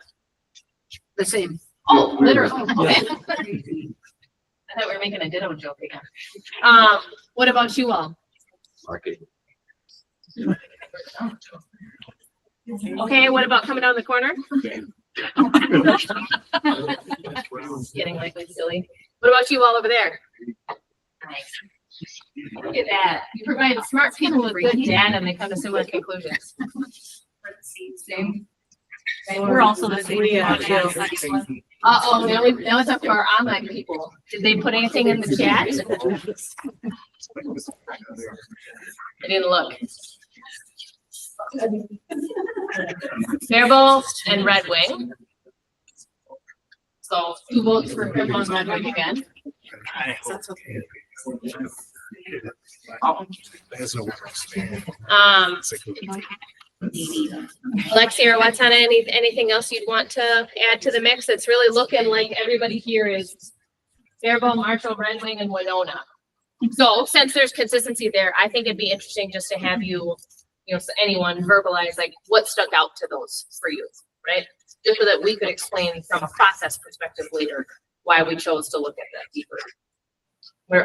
The same. Oh, literally. Okay. I thought we were making a ditto joke again. What about you all? Marketing. Okay, what about coming down the corner? Getting like silly. What about you all over there? Nice. Look at that. You provide smart people with good data and they come to similar conclusions. Same. We're also the same. Uh-oh, now it's up to our online people. Did they put anything in the chat? I didn't look. Faribault and Red Wing. So 2 votes for Faribault and Red Wing again. Alexia or Watana, anything else you'd want to add to the mix? It's really looking like everybody here is Faribault, Marshall, Red Wing, and Winona. So since there's consistency there, I think it'd be interesting just to have you, anyone verbalize like what stuck out to those for you, right? Just so that we could explain from a process perspective later why we chose to look at that deeper.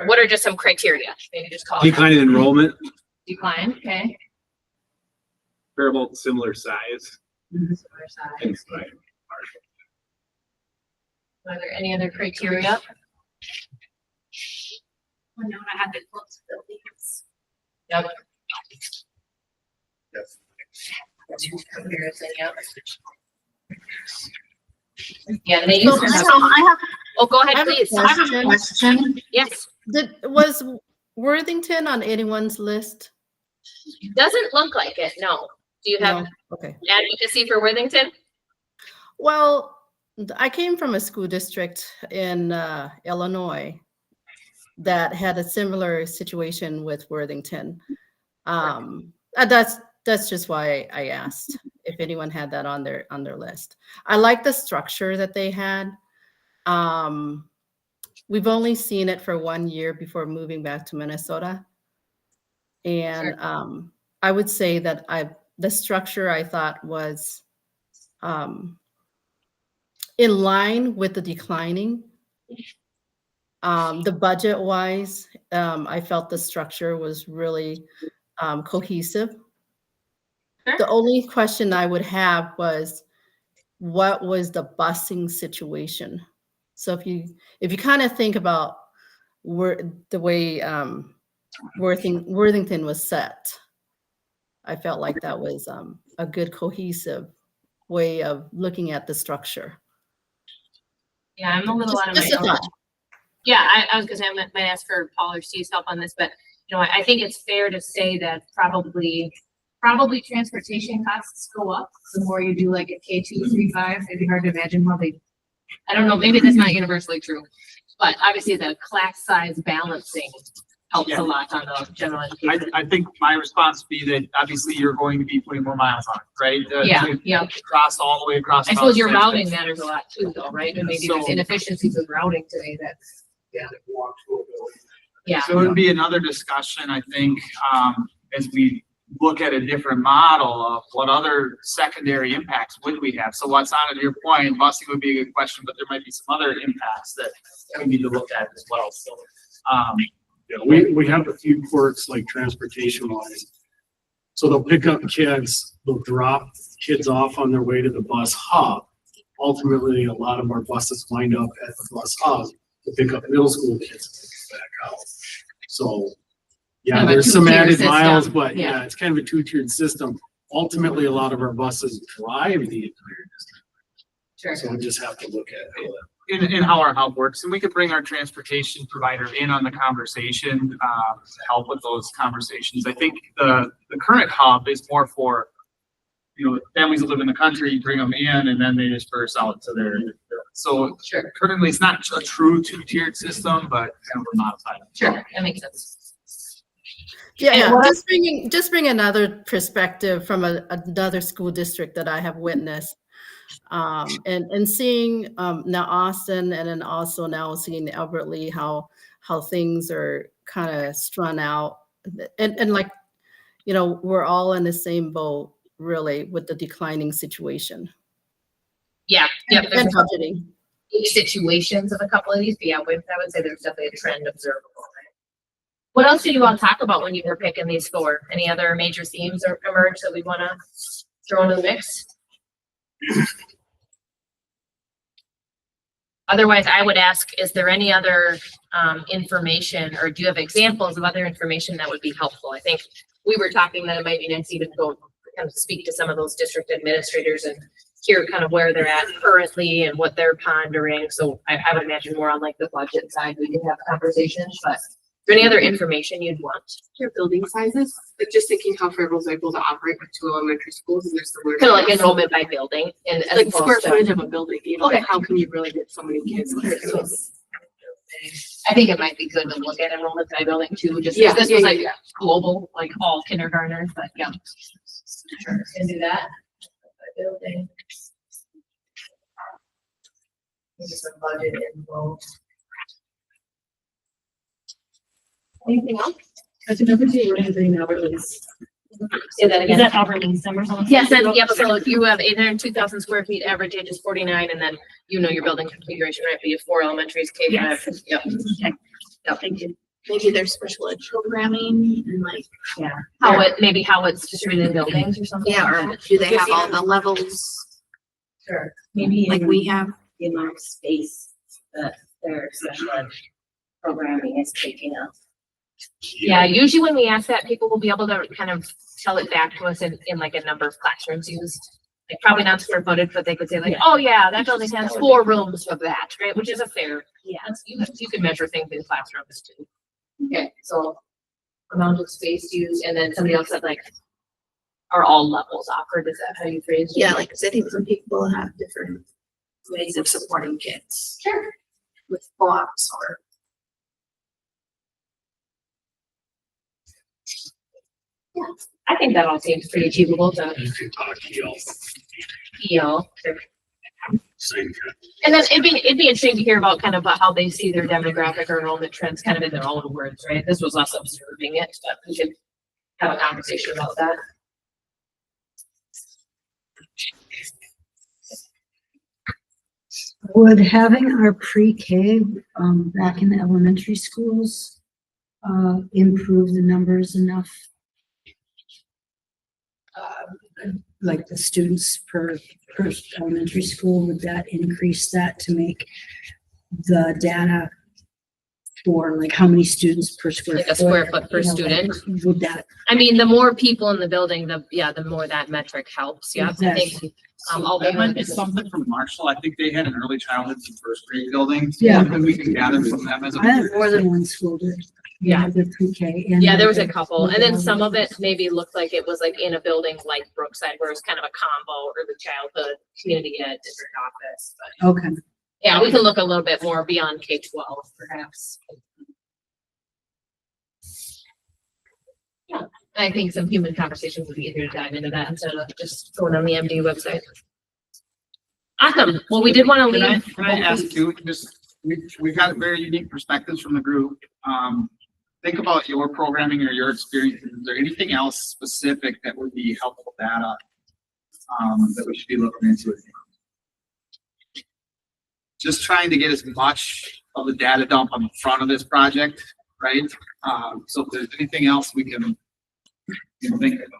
What are just some criteria? Maybe just call it Decline in enrollment, decline, okay? Faribault similar size. Similar size. Are there any other criteria? Winona had the close buildings. Yep. Yes. Comparison, yep. Yeah, they use. I have Oh, go ahead, I have a please. question. Yes, Was Worthington on anyone's list? doesn't look like it, no. Do you have No. Okay. advocacy for Worthington? Well, I came from a school district in Illinois that had a similar situation with Worthington. That's just why I asked if anyone had that on their list. I like the structure that they had. We've only seen it for 1 year before moving back to Minnesota. And I would say that the structure I thought was in line with the declining. The budget wise, I felt the structure was really cohesive. Sure. The only question I would have was, what was the busing situation? So if you kind of think about the way Worthington was set, I felt like that was a good cohesive way of looking at the structure. Yeah, I'm a little out of my Just a thought. Yeah, I was gonna say, I might ask for Paul or Steve's help on this, but I think it's fair to say that probably transportation costs go up the more you do like a K2, 3, 5. It'd be hard to imagine how I don't know, maybe that's not universally true, but obviously the class size balancing helps Yeah. a lot on the general education. I think my response would be that obviously you're going to be putting more miles on, it, right? Yeah. Cross all the way across. I suppose your Mountain routing States. matters a lot too, though, right? And maybe So- there's inefficiencies with routing today that's, yeah. So it'd be another discussion, I think, as we look at a different model of what other secondary impacts would we have. So what's on to your point, busing would be a good question, but there might be some other impacts that we need to look at as well. So, Yeah, we have a few quirks like transportation wise. So they'll pick up kids, they'll drop kids off on their way to the bus hub. Ultimately, a lot of our buses wind up at the bus hub to pick up middle school kids and take them back out. So, yeah, Kind of a there's some two-tier added system. miles, but Yeah. yeah, it's kind of a two-tiered system. Ultimately, a lot of our buses drive the entire district. Sure. So we just have to look at it. in how our hub works, and we could bring our transportation provider in on the conversation, to help with those conversations. I think the current hub is more for, families that live in the country, bring them in and then they disperse out to their, so Sure. currently it's not a true two-tiered system, but kind of a modified. Sure, that makes sense. Yeah, just bring another perspective from another school district that I have witnessed. And seeing now Austin, and then also now seeing Albert Lee, how things are kind of strung out, and like, you know, we're all in the same boat really with the declining situation. Yeah, yep. And budgeting. Situations of a couple of these, but yeah, I would say there's definitely a trend observable. What else did you want to talk about when you were picking these four? Any other major themes or emerge that we want to throw into the mix? Otherwise, I would ask, is there any other information, or do you have examples of other information that would be helpful? I think we were talking that it might be nice even to go kind of speak to some of those district administrators and hear kind of where they're at currently and what they're pondering. So I would imagine more on like the budget side, we can have conversations, but is there any other information you'd want? Your building sizes, like just thinking how Fairville's able to operate with 2 elementary schools and there's similar. Kind of like enrollment by building and as Like opposed square to- footage of a building, you know, Okay. how can you really get so many kids? I think it might be good to look at enrollment by building too, just Yeah, because this yeah, was yeah, like yeah. global, like all kindergartners, but yeah. Sure, can do that. By building. Maybe some budget info. Anything else? That's another thing we're doing now, is. Say that again. Albert Lee's numbers on? Yes, and yeah, so if you have 802,000 square feet, average age is 49, and then you know your building configuration, right? But you have 4 elementaries, K-5. Yes. Yep. Yep. Thank you. Maybe there's special ed programming and like, How it's distributed in buildings or something. yeah, like or that. do they have all the levels Sure. Maybe like we have? the amount of space that their special ed programming is taking up. Yeah, usually when we ask that, people will be able to kind of tell it back to us in like a number of classrooms used. Like probably not square footage, but they could say like, oh yeah, that building has 4 rooms of that, right? Which is a fair, Yeah. you can measure things in classrooms too. Okay, so amount of space used, and then somebody else said like, are all levels offered? Is that how you phrased it? Yeah, like cities and people have different ways of supporting kids. Sure. With co-ops or. Yeah, I think that all seems pretty achievable to You can talk EL. feel. Same. And then it'd be interesting to hear about kind of how they see their demographic or enrollment trends kind of in their own words, right? This was us observing it, but we could have a conversation about that. Would having our pre-K, back in the elementary schools, improve the numbers enough? Like the students per elementary school, would that increase that to make the data for like how many students per square Like foot? a square foot per you know, student? Would that, I mean, the more people in the building, the more that metric helps. Yeah, I think. Exactly. That might be something from Marshall. I think they had an early childhood and first grade building. Yeah. Something we can gather from them as a. I have more than one school did. Yeah. The pre-K. and Yeah, there was a the- couple, and then some of it maybe looked like it was like in a building like Brookside, where it was kind of a combo, or the childhood, community ed, district office, but. Okay. Yeah, we can look a little bit more beyond K-12 perhaps. Yeah, I think some human conversations would be easier to dive into that instead of just going on the MD website. Awesome. Well, we did want to leave. Can I ask you, just, we've got very unique perspectives from the group. Think about your programming or your experience. Is there anything else specific that would be helpful data that we should be looking into? Just trying to get as much of the data dump on the front of this project, right? So if there's anything else we can think about.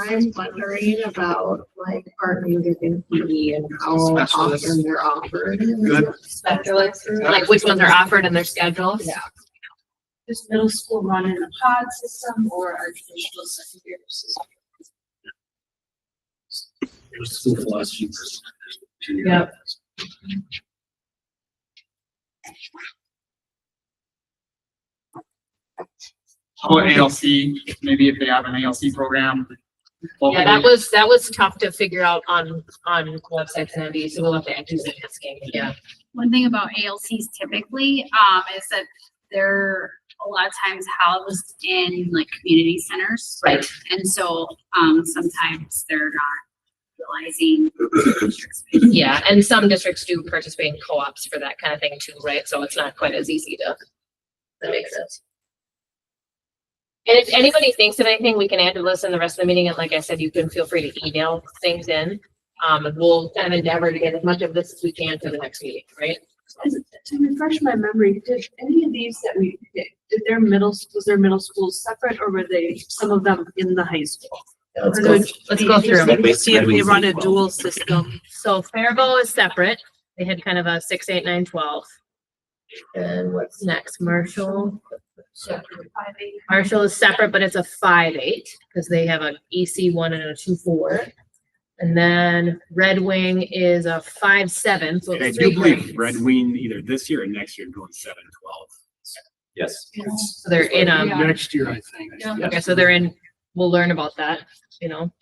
I'm wondering about like art, music and PE and how Specialists. often they're offered. Good. Specialists, like which ones are offered in their schedules? Yeah. Is middle school run in a pod system or our traditional secondary system? There's school philosophy. Yep. Or ALC, maybe if they have an ALC program. Yeah, that was tough to figure out on websites and MD, so we'll have to do some asking, yeah. One thing about ALCs typically, is that they're a lot of times housed in like community centers. Right. And so, sometimes they're not utilizing. Yeah, and some districts do participate in co-ops for that kind of thing too, right? So it's not quite as easy to, that makes sense. And if anybody thinks of anything, we can add to this in the rest of the meeting. And like I said, you can feel free to email things in. And we'll kind of endeavor to get as much of this as we can for the next meeting, right? To refresh my memory, did any of these that we did their was their middle schools separate, or were they some of them in the high school? Let's go through. See if they run a dual system. So Faribault is separate. They had kind of a 6, 8, 9, 12. And what's next? Marshall. Marshall is separate, but it's a 5-8 because they have an EC1 and a 2-4. And then Red Wing is a 5-7. So And I it's do 3 believe grades. Red Wing either this year or next year going 7-12. Yes. So they're in a, Next year, I think. okay, so they're in, we'll learn about that, you know.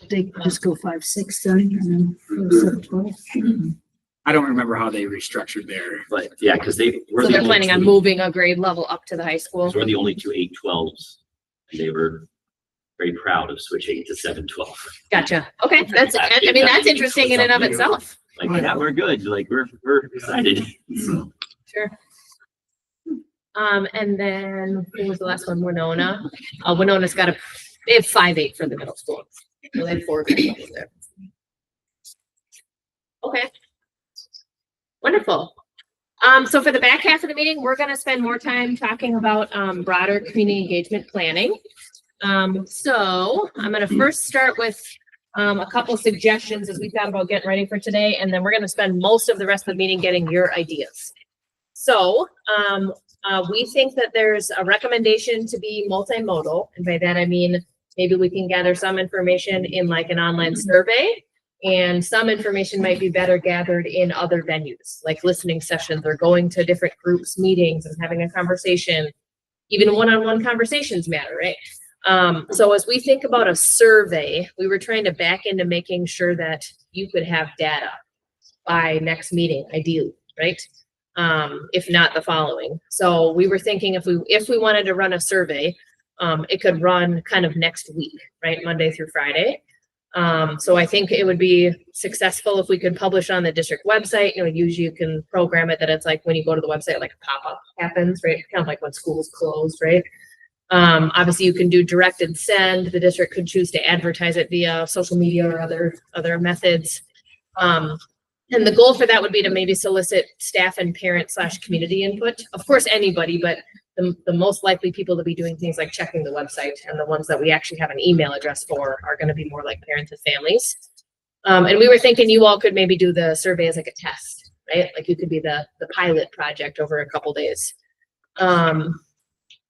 They just go 5, 6 then, and then go 7, 12. I don't remember how they restructured their. But yeah, because we're So the they're only planning on two- moving a grade level up to the high school. 'cause we're the only two 8-12s. And they were very proud of switching to 7-12. Gotcha. Okay, that's, I mean, that's interesting in and of itself. Like, yeah, we're good. Like, we're excited. So, Sure. And then who was the last one? Winona. Winona's got they have 5-8 for the middle school. So they have 4 grade levels there. Okay. Wonderful. So for the back half of the meeting, we're gonna spend more time talking about broader community engagement planning. So I'm gonna first start with a couple suggestions as we thought about getting ready for today, and then we're gonna spend most of the rest of the meeting getting your ideas. So we think that there's a recommendation to be multimodal, and by that I mean maybe we can gather some information in like an online survey, and some information might be better gathered in other venues, like listening sessions or going to different groups, meetings, and having a conversation. Even one-on-one conversations matter, right? So as we think about a survey, we were trying to back into making sure that you could have data by next meeting, ideally, right? If not the following. So we were thinking if we wanted to run a survey, it could run kind of next week, right? Monday through Friday. So I think it would be successful if we could publish on the district website. You know, usually you can program it that it's like when you go to the website, like a pop-up happens, right? Kind of like when school's closed, right? Obviously you can do directed send. The district could choose to advertise it via social media or other methods. And the goal for that would be to maybe solicit staff and parent / community input. Of course, anybody, but the most likely people to be doing things like checking the website, and the ones that we actually have an email address for are going to be more like parents and families. And we were thinking you all could maybe do the survey as like a test, right? Like you could be the pilot project over a couple days.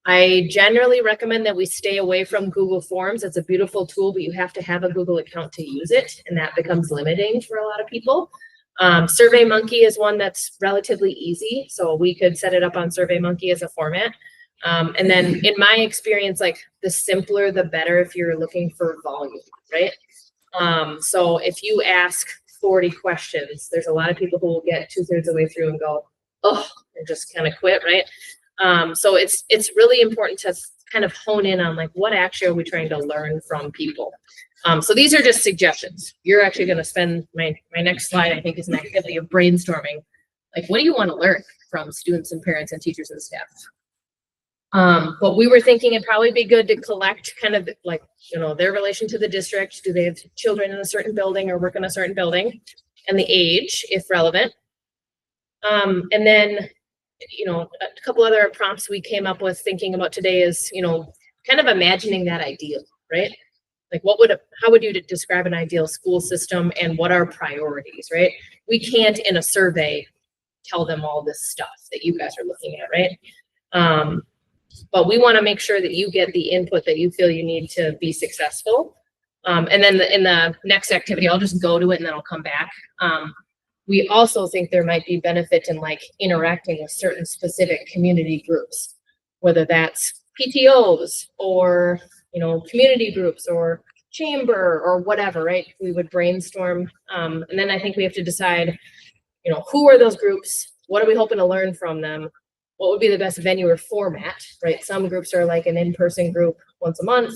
I generally recommend that we stay away from Google Forms. It's a beautiful tool, but you have to have a Google account to use it, and that becomes limiting for a lot of people. SurveyMonkey is one that's relatively easy, so we could set it up on SurveyMonkey as a format. And then in my experience, like the simpler, the better if you're looking for volume, right? So if you ask 40 questions, there's a lot of people who will get 2/3 of the way through and go, oh, and just kind of quit, right? So it's really important to kind of hone in on like, what actually are we trying to learn from people? So these are just suggestions. You're actually going to spend my next slide, I think, is an activity of brainstorming. Like, what do you want to learn from students and parents and teachers and staff? But we were thinking it'd probably be good to collect kind of like, you know, their relation to the district. Do they have children in a certain building or work in a certain building? And the age, if relevant. And then, you know, a couple other prompts we came up with thinking about today is, you know, kind of imagining that ideal, right? Like how would you describe an ideal school system and what are priorities, right? We can't in a survey tell them all this stuff that you guys are looking at, right? But we want to make sure that you get the input that you feel you need to be successful. And then in the next activity, I'll just go to it and then I'll come back. We also think there might be benefit in like interacting with certain specific community groups, whether that's PTOs or, you know, community groups or chamber or whatever, right? We would brainstorm. And then I think we have to decide, you know, who are those groups? What are we hoping to learn from them? What would be the best venue or format, right? Some groups are like an in-person group once a month.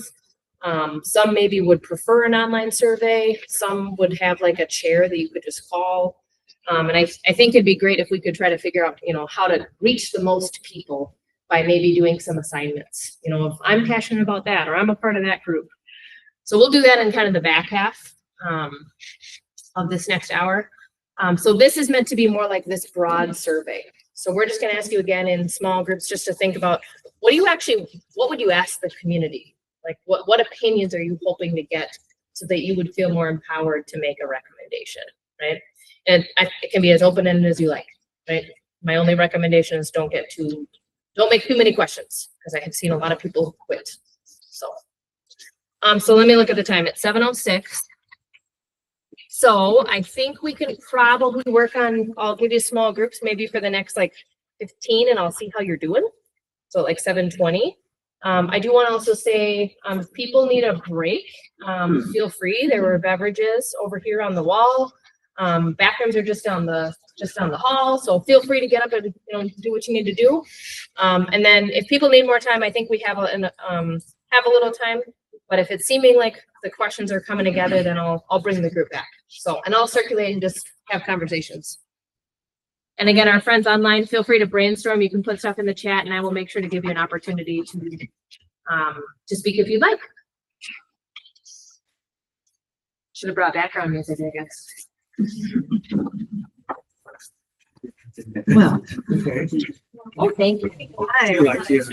Some maybe would prefer an online survey. Some would have like a chair that you could just call. And I think it'd be great if we could try to figure out, how to reach the most people by maybe doing some assignments. If I'm passionate about that, or I'm a part of that group. So we'll do that in kind of the back half of this next hour. So this is meant to be more like this broad survey. So we're just going to ask you again in small groups just to think about what would you ask the community? Like what opinions are you hoping to get so that you would feel more empowered to make a recommendation, right? And it can be as open-ended as you like, right? My only recommendation is don't make too many questions because I have seen a lot of people quit. So let me look at the time. It's 7:06. So I think we can probably work on, I'll give you small groups maybe for the next like 15 and I'll see how you're doing. So like 7:20. I do want to also say, if people need a break, feel free. There were beverages over here on the wall. Bathrooms are just down the hall. So feel free to get up and do what you need to do. And then if people need more time, I think we have a little time. But if it's seeming like the questions are coming together, then I'll bring the group back. So, and I'll circulate and just have conversations. And again, our friends online, feel free to brainstorm. You can put stuff in the chat and I will make sure to give you an opportunity to speak if you'd like. Should have brought background music, I guess. Well, Oh, thank you. Hi. Okay. Just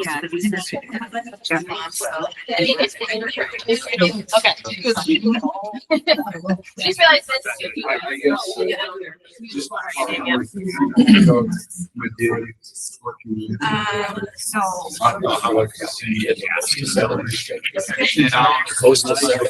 realized this. I guess, just, So. I don't know how I can see it. Close to seven.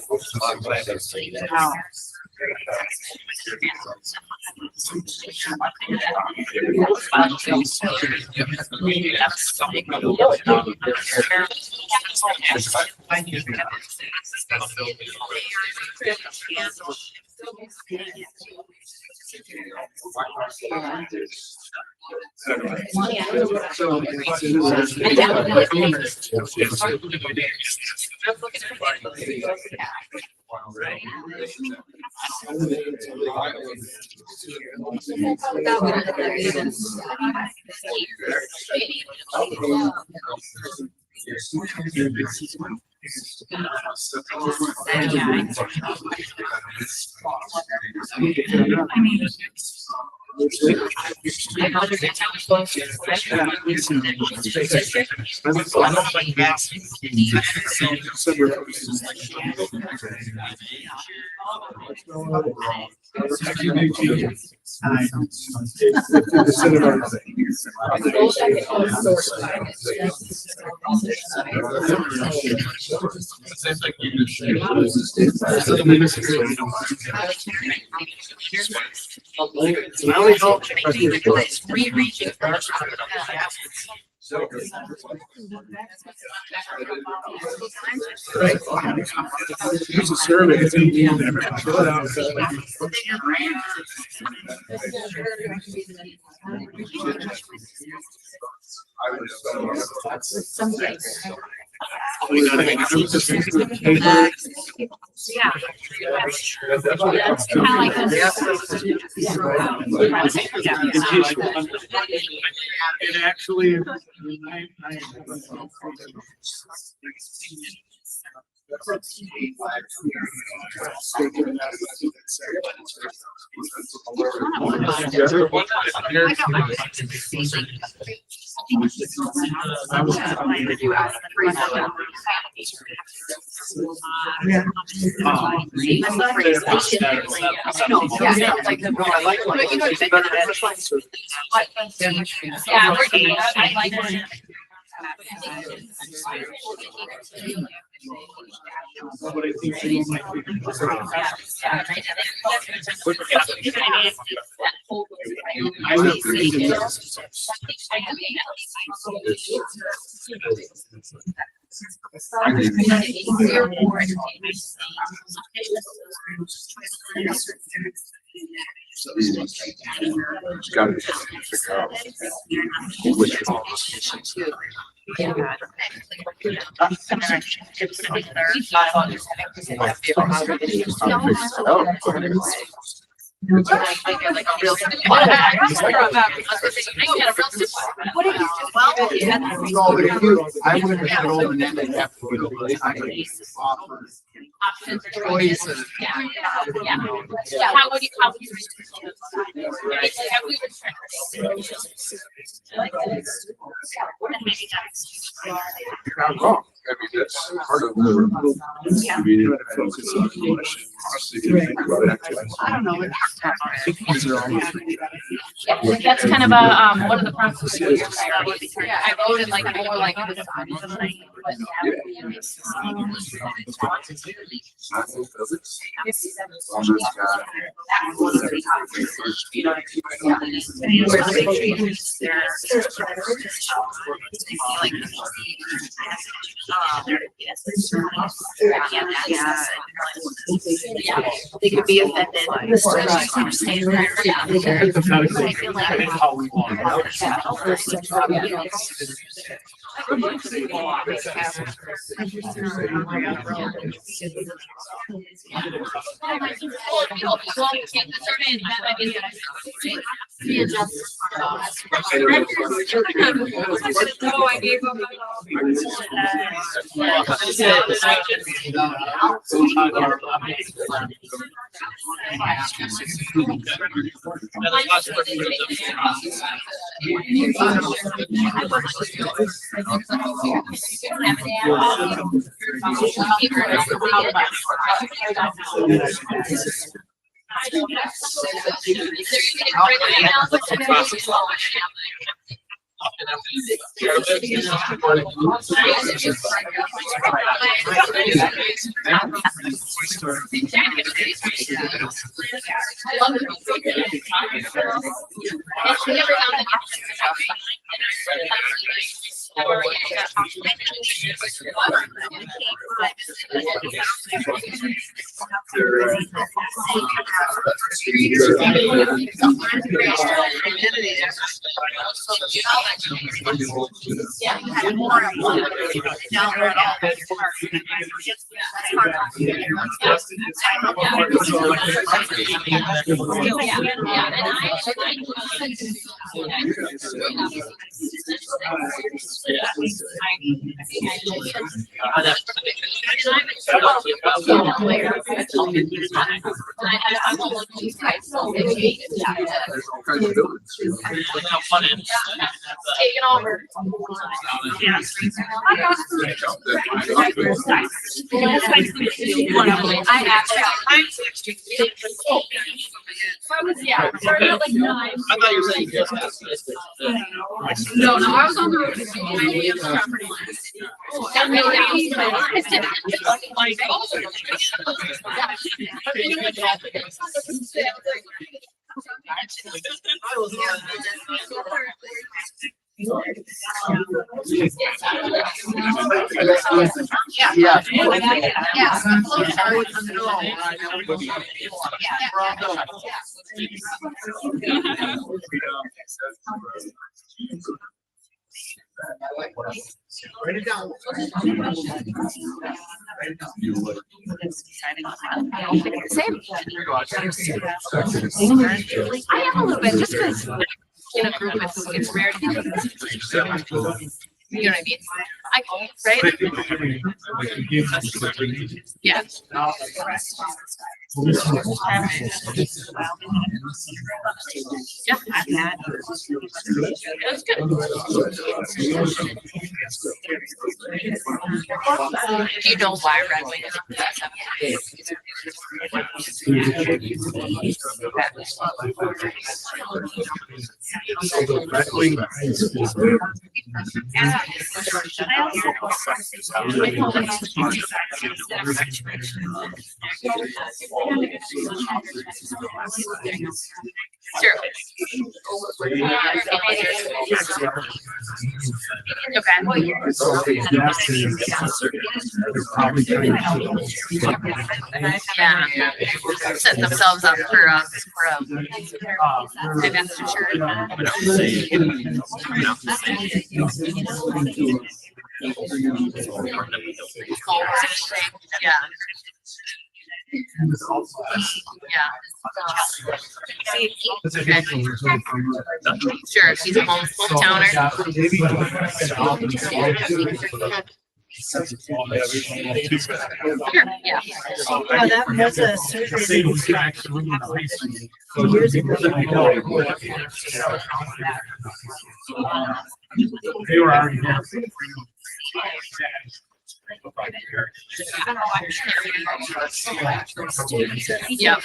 Use a survey. It actually. But I think she might be. I would appreciate this. Got to figure out which I would have had over and then they have to go to Options or choices. choices. Yeah. How would you? Have we You're not wrong. I mean, that's part of the. We need to focus on the question. Honestly, if you think about it. I don't know. Yeah, that's kind of a, one of the processes. I voted like more like this. They could be offended. Hypothetically, depending how we want Taking over. Yeah, started at like 9. I thought you were saying yes. No, I was on the road to see my neighbor's property. That really Write it down. Same. I am a little bit, just because in a group, it's rare to get. You know what I mean? Right? Yeah. Yeah, I've had. That's good. Do you know why Red Wing Sure. Yeah. Set themselves up for divestiture. Yeah. Sure, if he's a hometowner. Sure, yeah. Oh, that was a surgery years ago. They were already there. Yeah. Do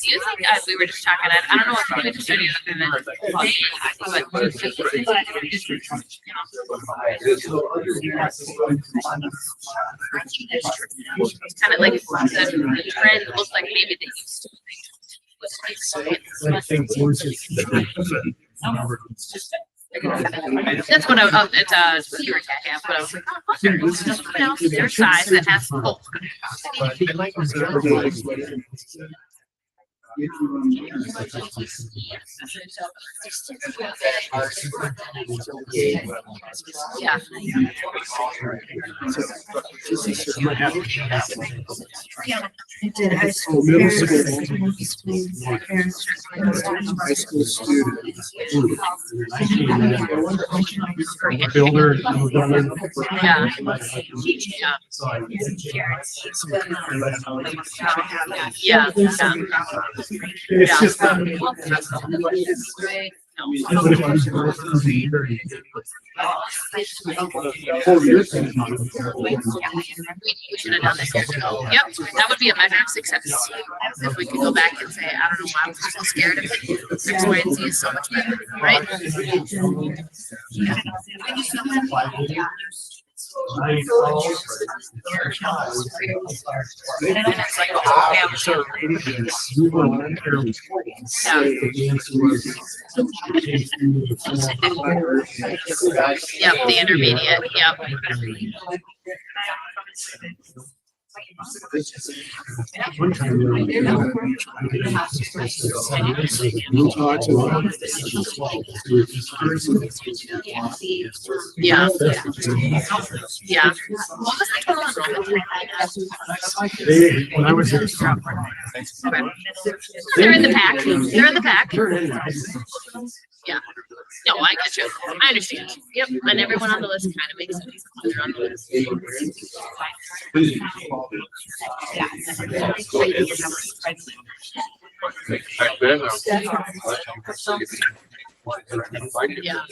you think, we were just talking, I don't know if we just any other than, it's kind of like the trend looked like maybe they used to. I think That's what it's secret cat, but I was like, oh, look, there's someone else their size that has both. Yeah. It did high school middle parents. high school student. Builder. Yeah. Yeah. It's just. We should have done that years ago. Yep, that would be a measure of success. If we could go back and say, I don't know why I was so scared of it. X, Y, and Z is so much better, right? Yep, the intermediate, yep. One time. Yeah. Yeah. What was the total enrollment? When I was there. They're in the pack. They're in the pack. Yeah. No, I get you. I understand. Yep. And everyone on the list kind of makes sense. They're on the list. Back then, Yeah.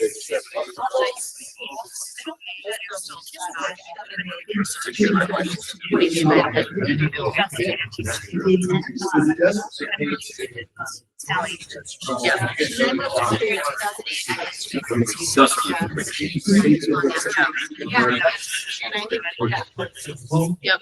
Yep.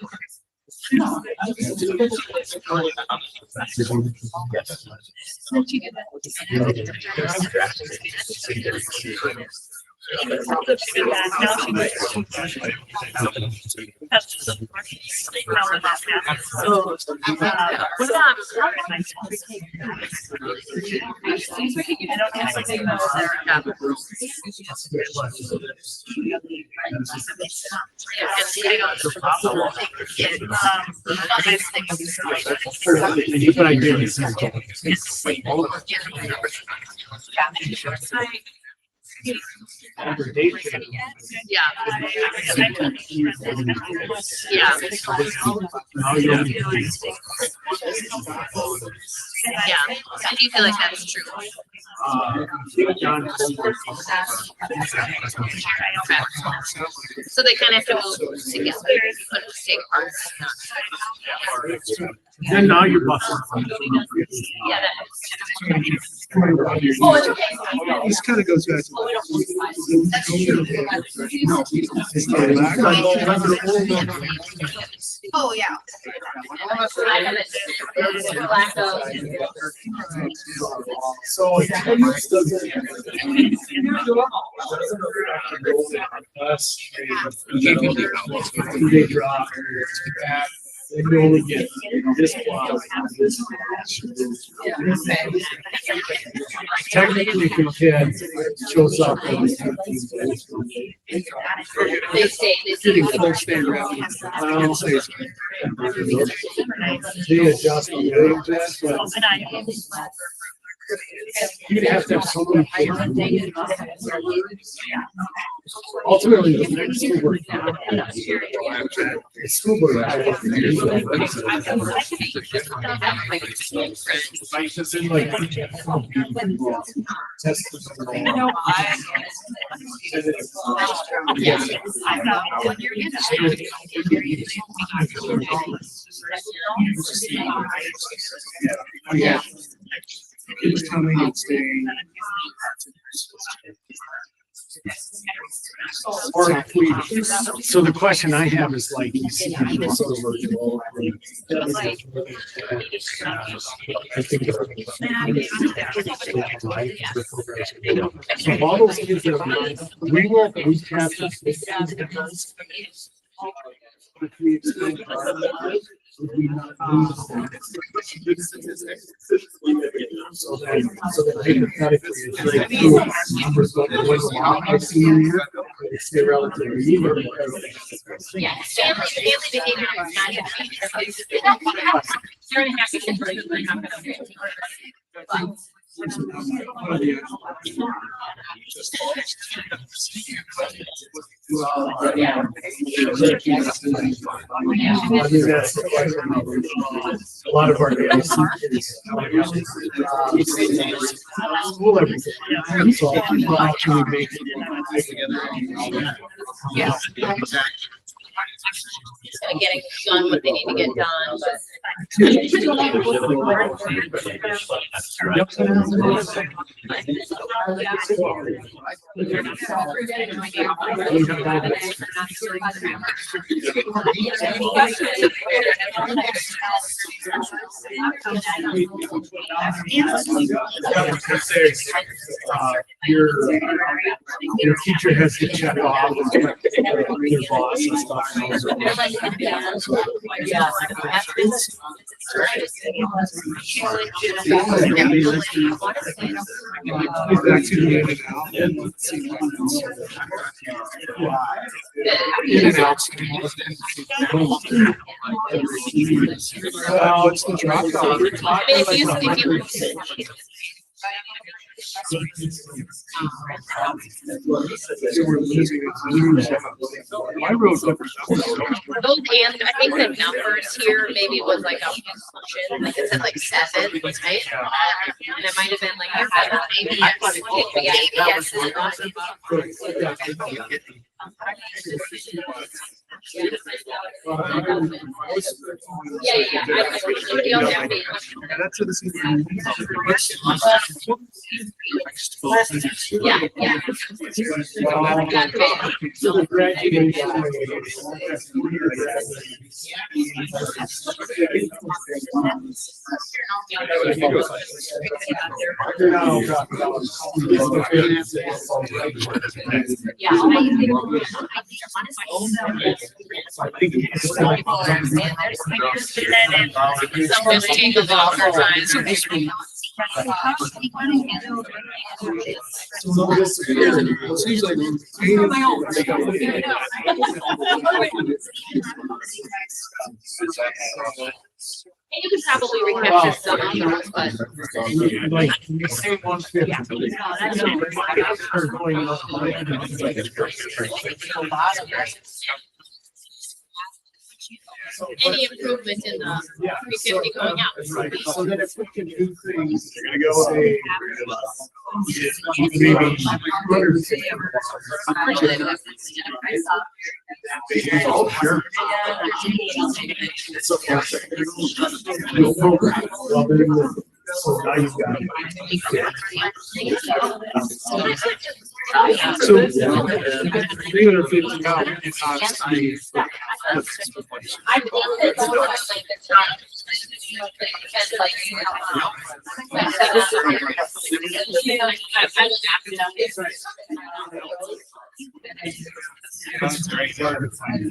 But I did. Yeah. Yeah. Yeah. I do feel like that's true. So they kind of have to move together, but take apart. Then now you're busting. Yeah. This kind of goes back to. Oh, yeah. So. They drop. And you only get this clause, this clause. Technically, if your kid shows up. They stay, They adjust on the adjust, but you'd have to have someone. Ultimately, the next school board. The school board. Just in like. Yeah. It's coming and staying. Or if we, so the question I have is like, you see, sort of virtual. I think. So all those kids that we will, we have to. If we explain. Would we not lose them? So that hypothetically, it's like two numbers going to win along our senior year, they stay relatively even. yeah, family behavior is not even. You're gonna have to convert it, you're not gonna do it. But I mean, that's the question. A lot of our days. School everything. So how can we make it? yeah. Just gonna get done what they need to get done, but. Your teacher has to check off your boss and stuff. What's the drop off? I wrote those, and I think the numbers here, maybe was like a function, like it said like 7, right? And it might have been like Somebody else have me. Yeah, yeah. Just take the longer time. And you could probably recapture some of those, but. Like, you say 150. Any improvement in the 350 going out. So that if we can do things, you're gonna go say, maybe. Oh, sure. It's okay. No program. Well, then, so now you've got. So, 350 out, it's not. I think that's what I think it's not.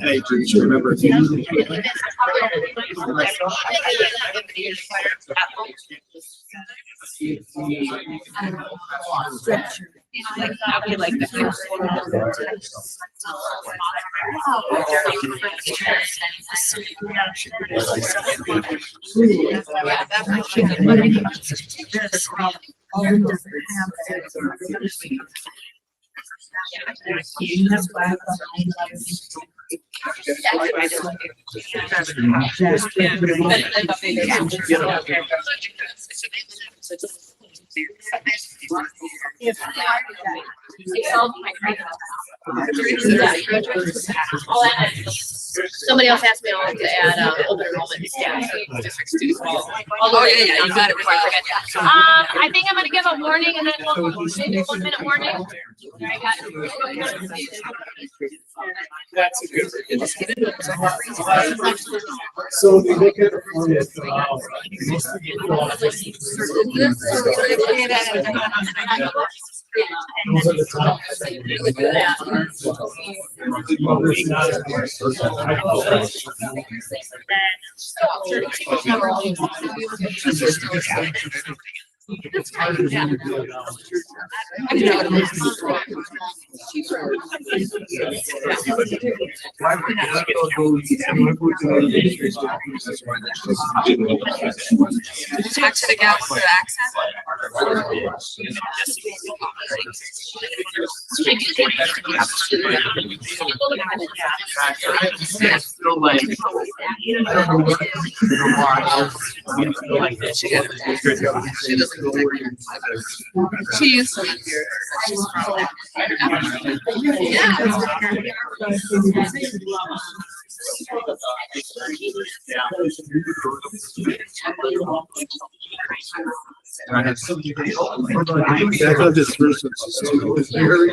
Hey, just remember. Somebody else asked me to add open enrollment stats. Oh, yeah, you got it before I forget. I think I'm gonna give a warning and then maybe a 1 minute warning. I got That's a good. So we look at the format. Those are the top. Talk to the gal with accent. She used to live here. This person is very.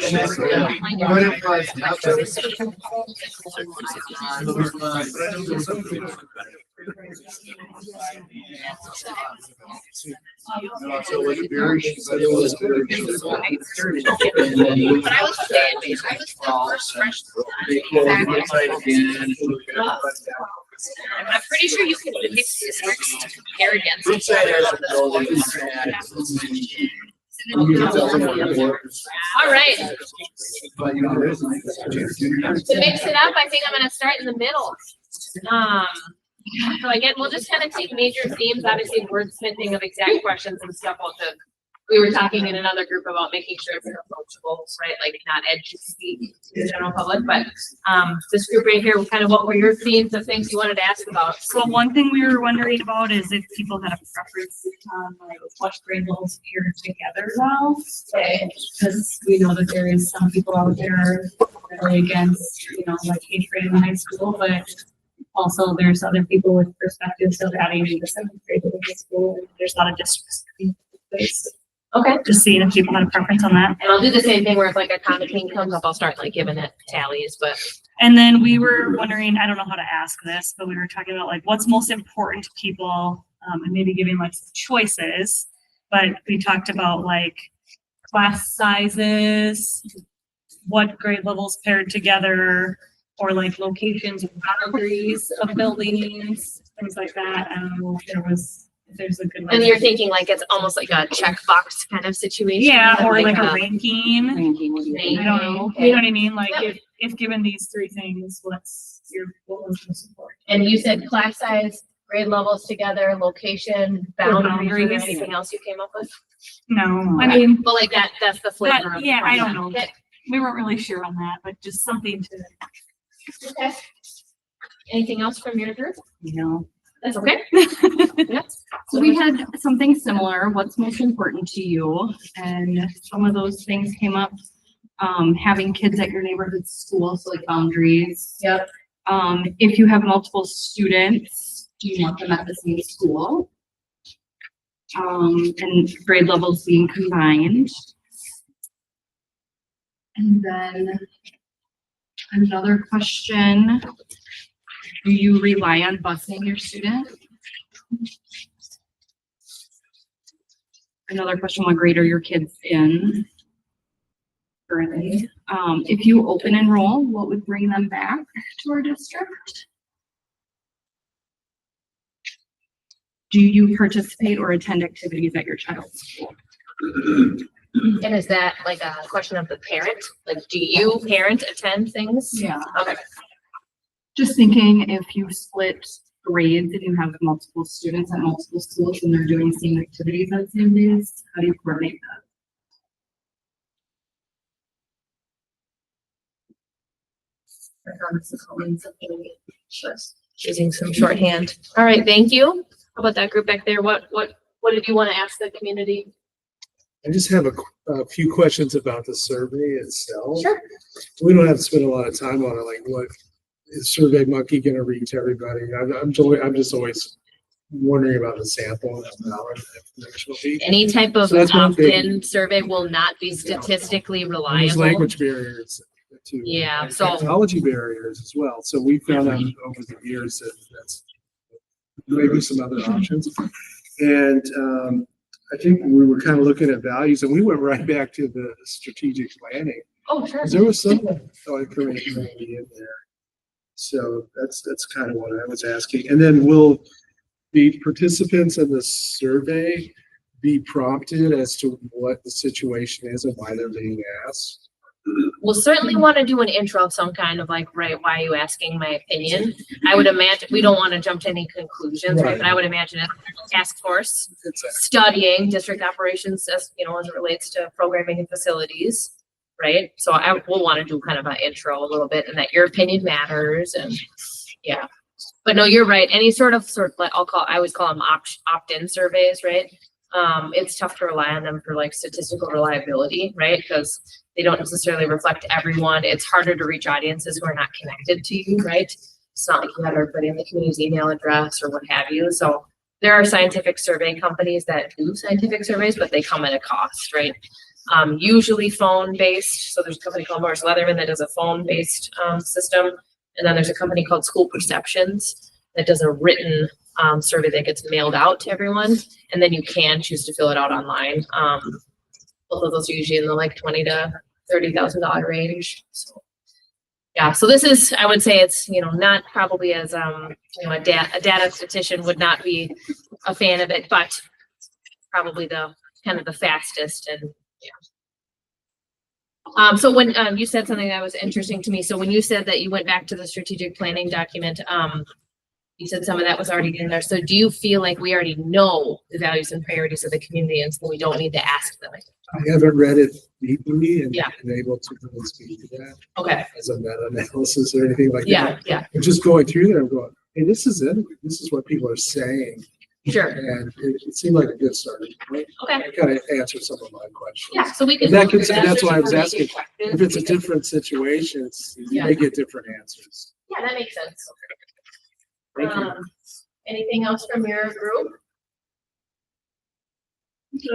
But I was saying, I was the first freshman. I'm pretty sure you can pick districts to compare against. All right. To mix it up, I think I'm gonna start in the middle. So again, we'll just kind of take major themes, obviously wordsmithing of exact questions and stuff. We were talking in another group about making sure it's approachable, right? Like not edgy speak to the general public, but this group right here, kind of what were your themes of things you wanted to ask about? So one thing we were wondering about is if people had a preference on like what grade levels pair together well. Okay. Because we know that there is some people out there really against, like 8th grade in high school, but also there's other people with perspectives of adding in the 7th grade in high school. There's a lot of districts in place. Okay. Just seeing if people had a preference on that. And I'll do the same thing where if like a common thing comes up, I'll start like giving it tallies, but. And then we were wondering, I don't know how to ask this, but we were talking about like what's most important to people, and maybe giving like some choices. But we talked about like class sizes, what grade levels paired together, or like locations and boundaries of buildings, things like that. I don't know if there's a good. And you're thinking like it's almost like a checkbox kind of situation. Yeah, or like a ranking. I don't know. Okay. You know what I mean? Like Yep. if given these three things, what was most important? And you said class size, grade levels together, location, boundaries, or anything else you came up with? No, I mean, But like that's the flavor. yeah, I don't know. Okay. We weren't really sure on that, but just something to. Okay. Anything else from your group? No. That's okay. So we had something similar, what's most important to you? And some of those things came up, having kids at your neighborhood school, so like boundaries. Yep. If you have multiple students, do you want them at the same school? And grade levels being combined. And then another question, do you rely on busing your student? Another question, what grade are your kids in currently? If you open enroll, what would bring them back to our district? Do you participate or attend activities at your child's school? And is that like a question of the parent? Like, do you parent attend things? Yeah. Okay. Just thinking if you split grades and you have multiple students at multiple schools and they're doing same activities on same days, how do you coordinate that? Using some shorthand. All right, thank you. How about that group back there? What did you want to ask the community? I just have a few questions about the survey itself. Sure. We don't have to spend a lot of time on it, like what is Survey Monkey gonna read to everybody? I'm just always wondering about the sample and how information will be. Any type of So that's one thing. opt-in survey will not be statistically There's reliable. language barriers too. Yeah, and so- technology barriers as well. So we found out over the years that that's maybe some other options. And I think we were kind of looking at values, and we went right back to the strategic planning. Oh, sure. 'Cause there was some information already in there. So that's kind of what I was asking. And then will the participants in the survey be prompted as to what the situation is and why they're being asked? We'll certainly want to do an intro of some kind of like, right, why are you asking my opinion? I would imagine, we don't want to jump to any conclusions, right? But I would imagine it's a task force studying district operations as, as it relates to programming and facilities, right? So I will want to do kind of an intro a little bit and that your opinion matters and yeah. But no, you're right. Any sort of like I always call them opt-in surveys, right? It's tough to rely on them for like statistical reliability, right? Because they don't necessarily reflect everyone. It's harder to reach audiences who are not connected to you, right? It's not like you have everybody in the community's email address or what have you. So there are scientific survey companies that do scientific surveys, but they come at a cost, right? Usually phone-based. So there's a company called Morris Leatherman that does a phone-based system. And then there's a company called School Perceptions that does a written survey that gets mailed out to everyone. And then you can choose to fill it out online. Both of those are usually in the like $20,000 to $30,000 range. So, yeah, so this is, I would say it's, not probably as, a data statistician would not be a fan of it, but probably the kind of the fastest and yeah. So when you said something that was interesting to me. So when you said that you went back to the strategic planning document, you said some of that was already in there. So do you feel like we already know the values and priorities of the community and so we don't need to ask them? I haven't read it deeply and Yeah. been able to really speak to that Okay. as a meta-analysis or anything like Yeah, that. yeah, I'm just going through there and going, hey, this is it. This is what people are saying. sure. And it seemed like a good start. Okay. I kind of answered some of my questions. Yeah, so we can. That's why I was asking. If it's a different situation, you Yeah. may get different answers. Yeah, that makes sense. Thank you. Anything else from your group?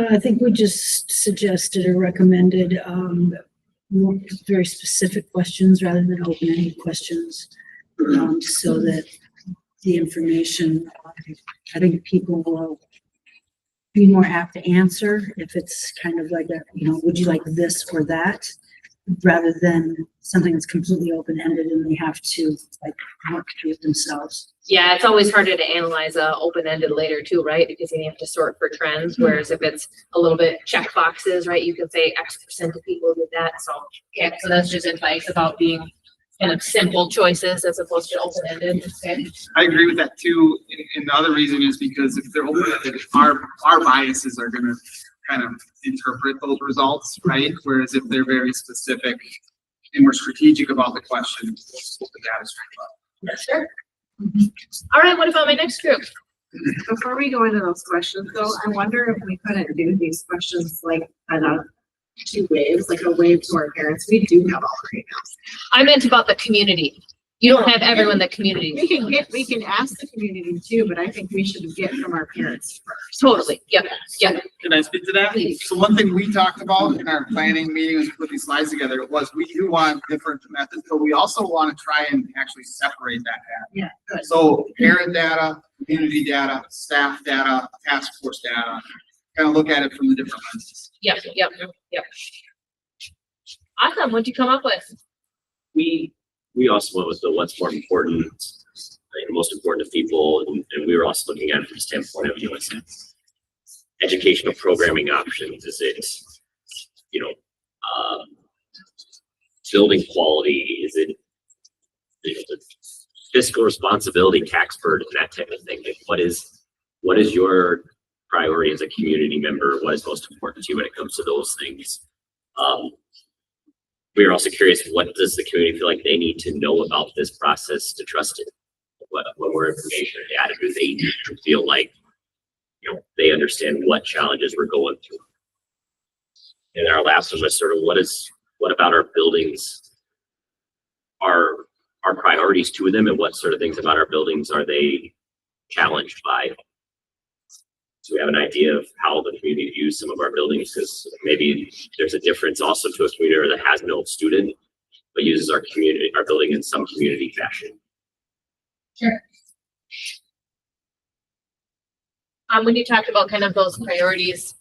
I think we just suggested or recommended, more very specific questions rather than open-ended questions. So that the information, I think people will be more apt to answer if it's kind of like would you like this or that? Rather than something that's completely open-ended and they have to like work through it themselves. Yeah, it's always harder to analyze open-ended later too, right? Because you have to sort for trends, whereas if it's a little bit check boxes, right, you can say X% of people did that. So yeah, so that's just advice about being kind of simple choices as opposed to open-ended. Okay. I agree with that too. And the other reason is because if they're open-ended, our biases are gonna kind of interpret those results, right? Whereas if they're very specific and we're strategic about the question, we'll the data straight up. Yeah, sure. All right, what about my next group? Before we go into those questions, though, I wonder if we couldn't do these questions like on a 2 waves, like a wave to our parents. We do have all the emails. I meant about the community. You don't have everyone in the community. We can ask the community too, but I think we should get from our parents first. Totally. Yep. Yep. Can I speak to that? Please. So one thing we talked about in our planning meeting as we put these slides together was we do want different methods, but we also want to try and actually separate that data. Yeah, good. So parent data, community data, staff data, task force data, kind of look at it from the different lenses. Yep. Yep. Yep. Awesome. What'd you come up with? We also went with the what's more important, and most important to people, and we were also looking at it from the standpoint of, educational programming options. Is it, building quality? Is it, the fiscal responsibility, tax burden, that type of thing? Like, what is your priority as a community member? What is most important to you when it comes to those things? We are also curious, what does the community feel like they need to know about this process to trust it? What more information or data do they need to feel like, they understand what challenges we're going through? And our last one was sort of, what about our buildings are priorities to them, and what sort of things about our buildings are they challenged by? So we have an idea of how the community views some of our buildings, because maybe there's a difference also to a community that has no student, but uses our building in some community fashion. Sure. When you talked about kind of those priorities,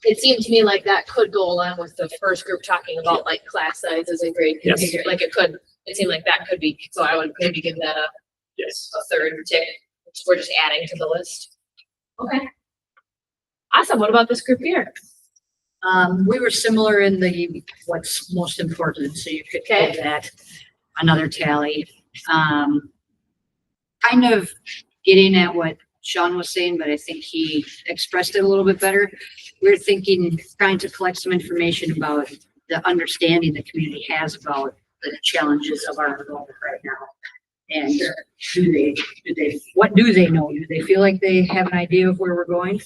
it seemed to me like that could go along with the first group talking about like class sizes and grade Yes. configure. Like it seemed like that could be, so I would maybe give that a third tick. We're just adding to the list. Okay. Awesome. What about this group here? We were similar in the what's most important, so you could give that another tally. Kind of getting at what Sean was saying, but I think he expressed it a little bit better. We're trying to collect some information about the understanding the community has about the challenges of our enrollment right now. And what do they know? Do they feel like they have an idea of where we're going?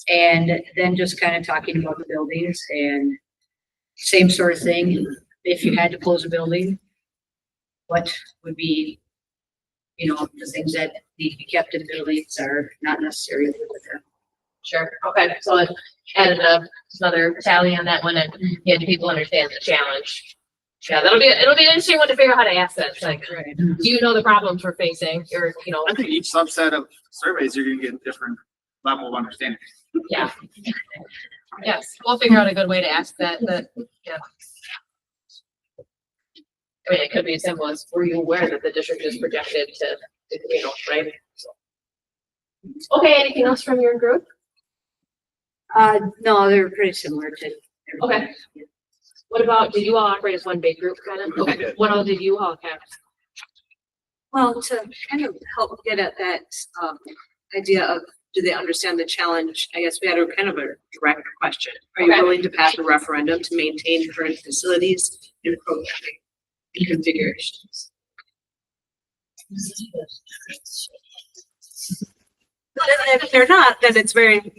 And then just kind of talking about the buildings and same sort of thing. If you had to close a building, what would be, the things that need to be kept in buildings are not necessarily with them. Sure. Okay. So it added another tally on that one, and people understand the challenge. Yeah, it'll be an interesting one to figure out how to ask that. It's like, do you know the problems we're facing? Or, I think each subset of surveys, you're gonna get a different level of understanding. Yeah. Yes, we'll figure out a good way to ask that, yeah. I mean, it could be as simple as, were you aware that the district is projected to, right? So. Okay, anything else from your group? No, they're pretty similar to. Okay. What about, did you all operate as one big group kind of? Okay, what all did you all have? Well, to kind of help get at that idea of, do they understand the challenge? I guess we had a kind of a direct question. Are you willing to pass a referendum to maintain current facilities and programming and configurations? And if they're not, then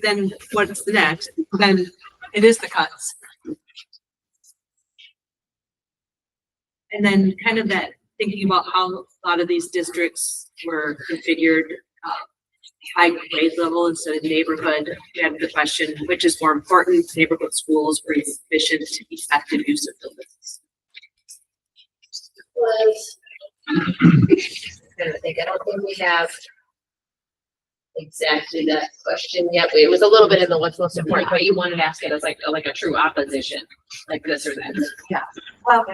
then what's the next? Then it is the cuts. And then kind of that thinking about how a lot of these districts were configured high grade level instead of neighborhood. We had the question, which is more important, neighborhood schools or efficient, effective use of buildings? I don't think we have exactly that question yet. It was a little bit in the what's most important, but you wanted to ask it as like a true opposition, like this or that. Yeah. Well,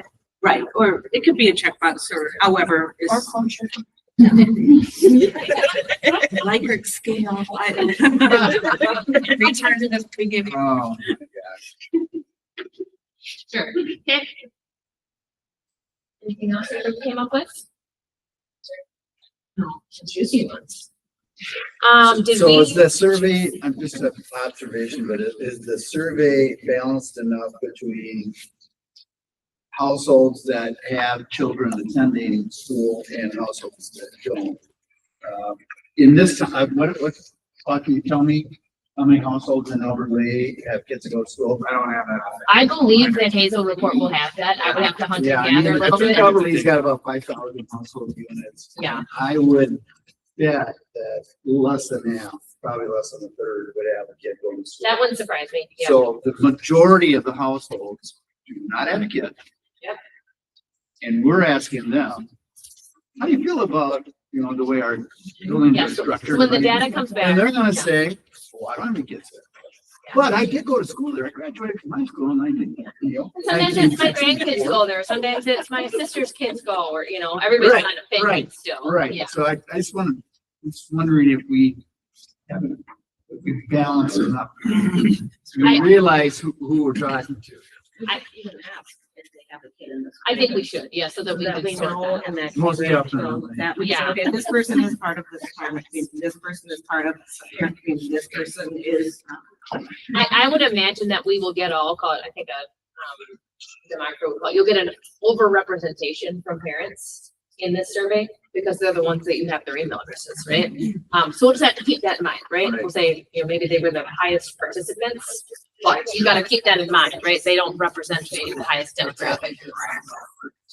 right. Or it could be a checkbox or however. Or culture. Likert scale. Return to the beginning. Oh, my gosh. Sure. Okay. Anything else that you came up with? No, it's juicy ones. Did So we? is the survey, I'm just an observation, but is the survey balanced enough between households that have children attending school and households that don't? In this time, what can you tell me? How many households in Albert Lea have kids that go to school? I don't have that. I believe that Hazel report will have that. I would have to hunt Yeah, and gather a I little think bit. Albert Lea's got about 5,000 household units. Yeah. I would bet that less than half, probably less than a third would have a kid going to school. That wouldn't surprise me. Yeah. So the majority of the households do not have a kid. Yep. And we're asking them, how do you feel about, the way our buildings Yeah, are so structured? when the data comes back. And they're gonna yeah. say, well, I don't have any kids there. But I did go to school there. I graduated from high school and I did, you know. Sometimes it's my grandkids go there, sometimes it's my sister's kids go, or, you know, everybody's Right, kind of opinion right, still. Right, Yeah. so I just was wondering if we have a, if we balance enough. So we realize who we're talking to. I I think we should, yeah, so that we That can we sort know that. and that. Most definitely. That we, Yeah. okay, this person is part of this climate community, this person is part of this parent community, this person is. I would imagine that we will get all call it, I think the micro would call it, you'll get an over-representation from parents in this survey because they're the ones that you have their email addresses, right? So we'll just have to keep that in mind, right? We'll say, you know, maybe they were the highest participants, but you gotta keep that in mind, right? They don't represent maybe the highest demographic.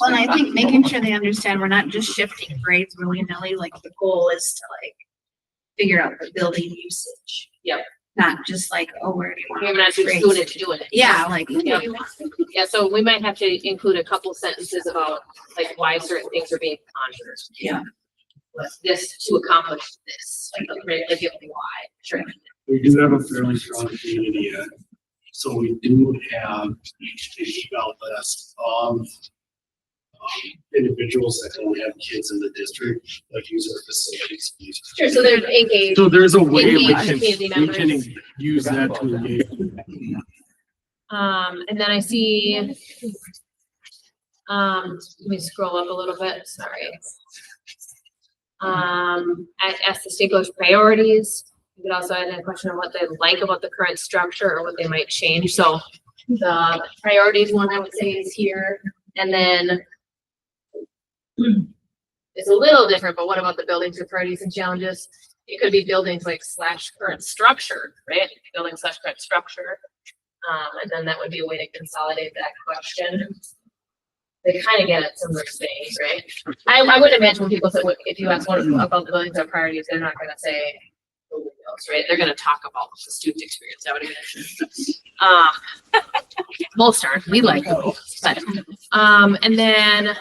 Well, and I think making sure they understand we're not just shifting grades willy-nilly, like the goal is to like figure out the building usage. Yep. Not just like, oh, where do you want? We're not just grades? doing it to doing it. Yeah, like. Yep. Yeah, so we might have to include a couple sentences about like why certain things are being conjured. Yeah. This to accomplish this, like, like give me why, sure. We do have a fairly strong community, so we do have each email list of individuals that don't have kids in the district, like use our facilities. Sure, so they're engaged. So there's a way we Engage can, community we members. can use that to engage. And then I see, let me scroll up a little bit, sorry. I asked the stakeholders priorities. You could also add in a question of what they like about the current structure or what they might change. So the priorities one I would say is here, and then it's a little different, but what about the buildings with priorities and challenges? It could be buildings like / current structure, right? Building / current structure. And then that would be a way to consolidate that question. They kind of get at some of those things, right? I would imagine when people say, if you ask one about the buildings or priorities, they're not gonna say building else, right? They're gonna talk about the student experience, I would imagine. Most are, we like those, but, and then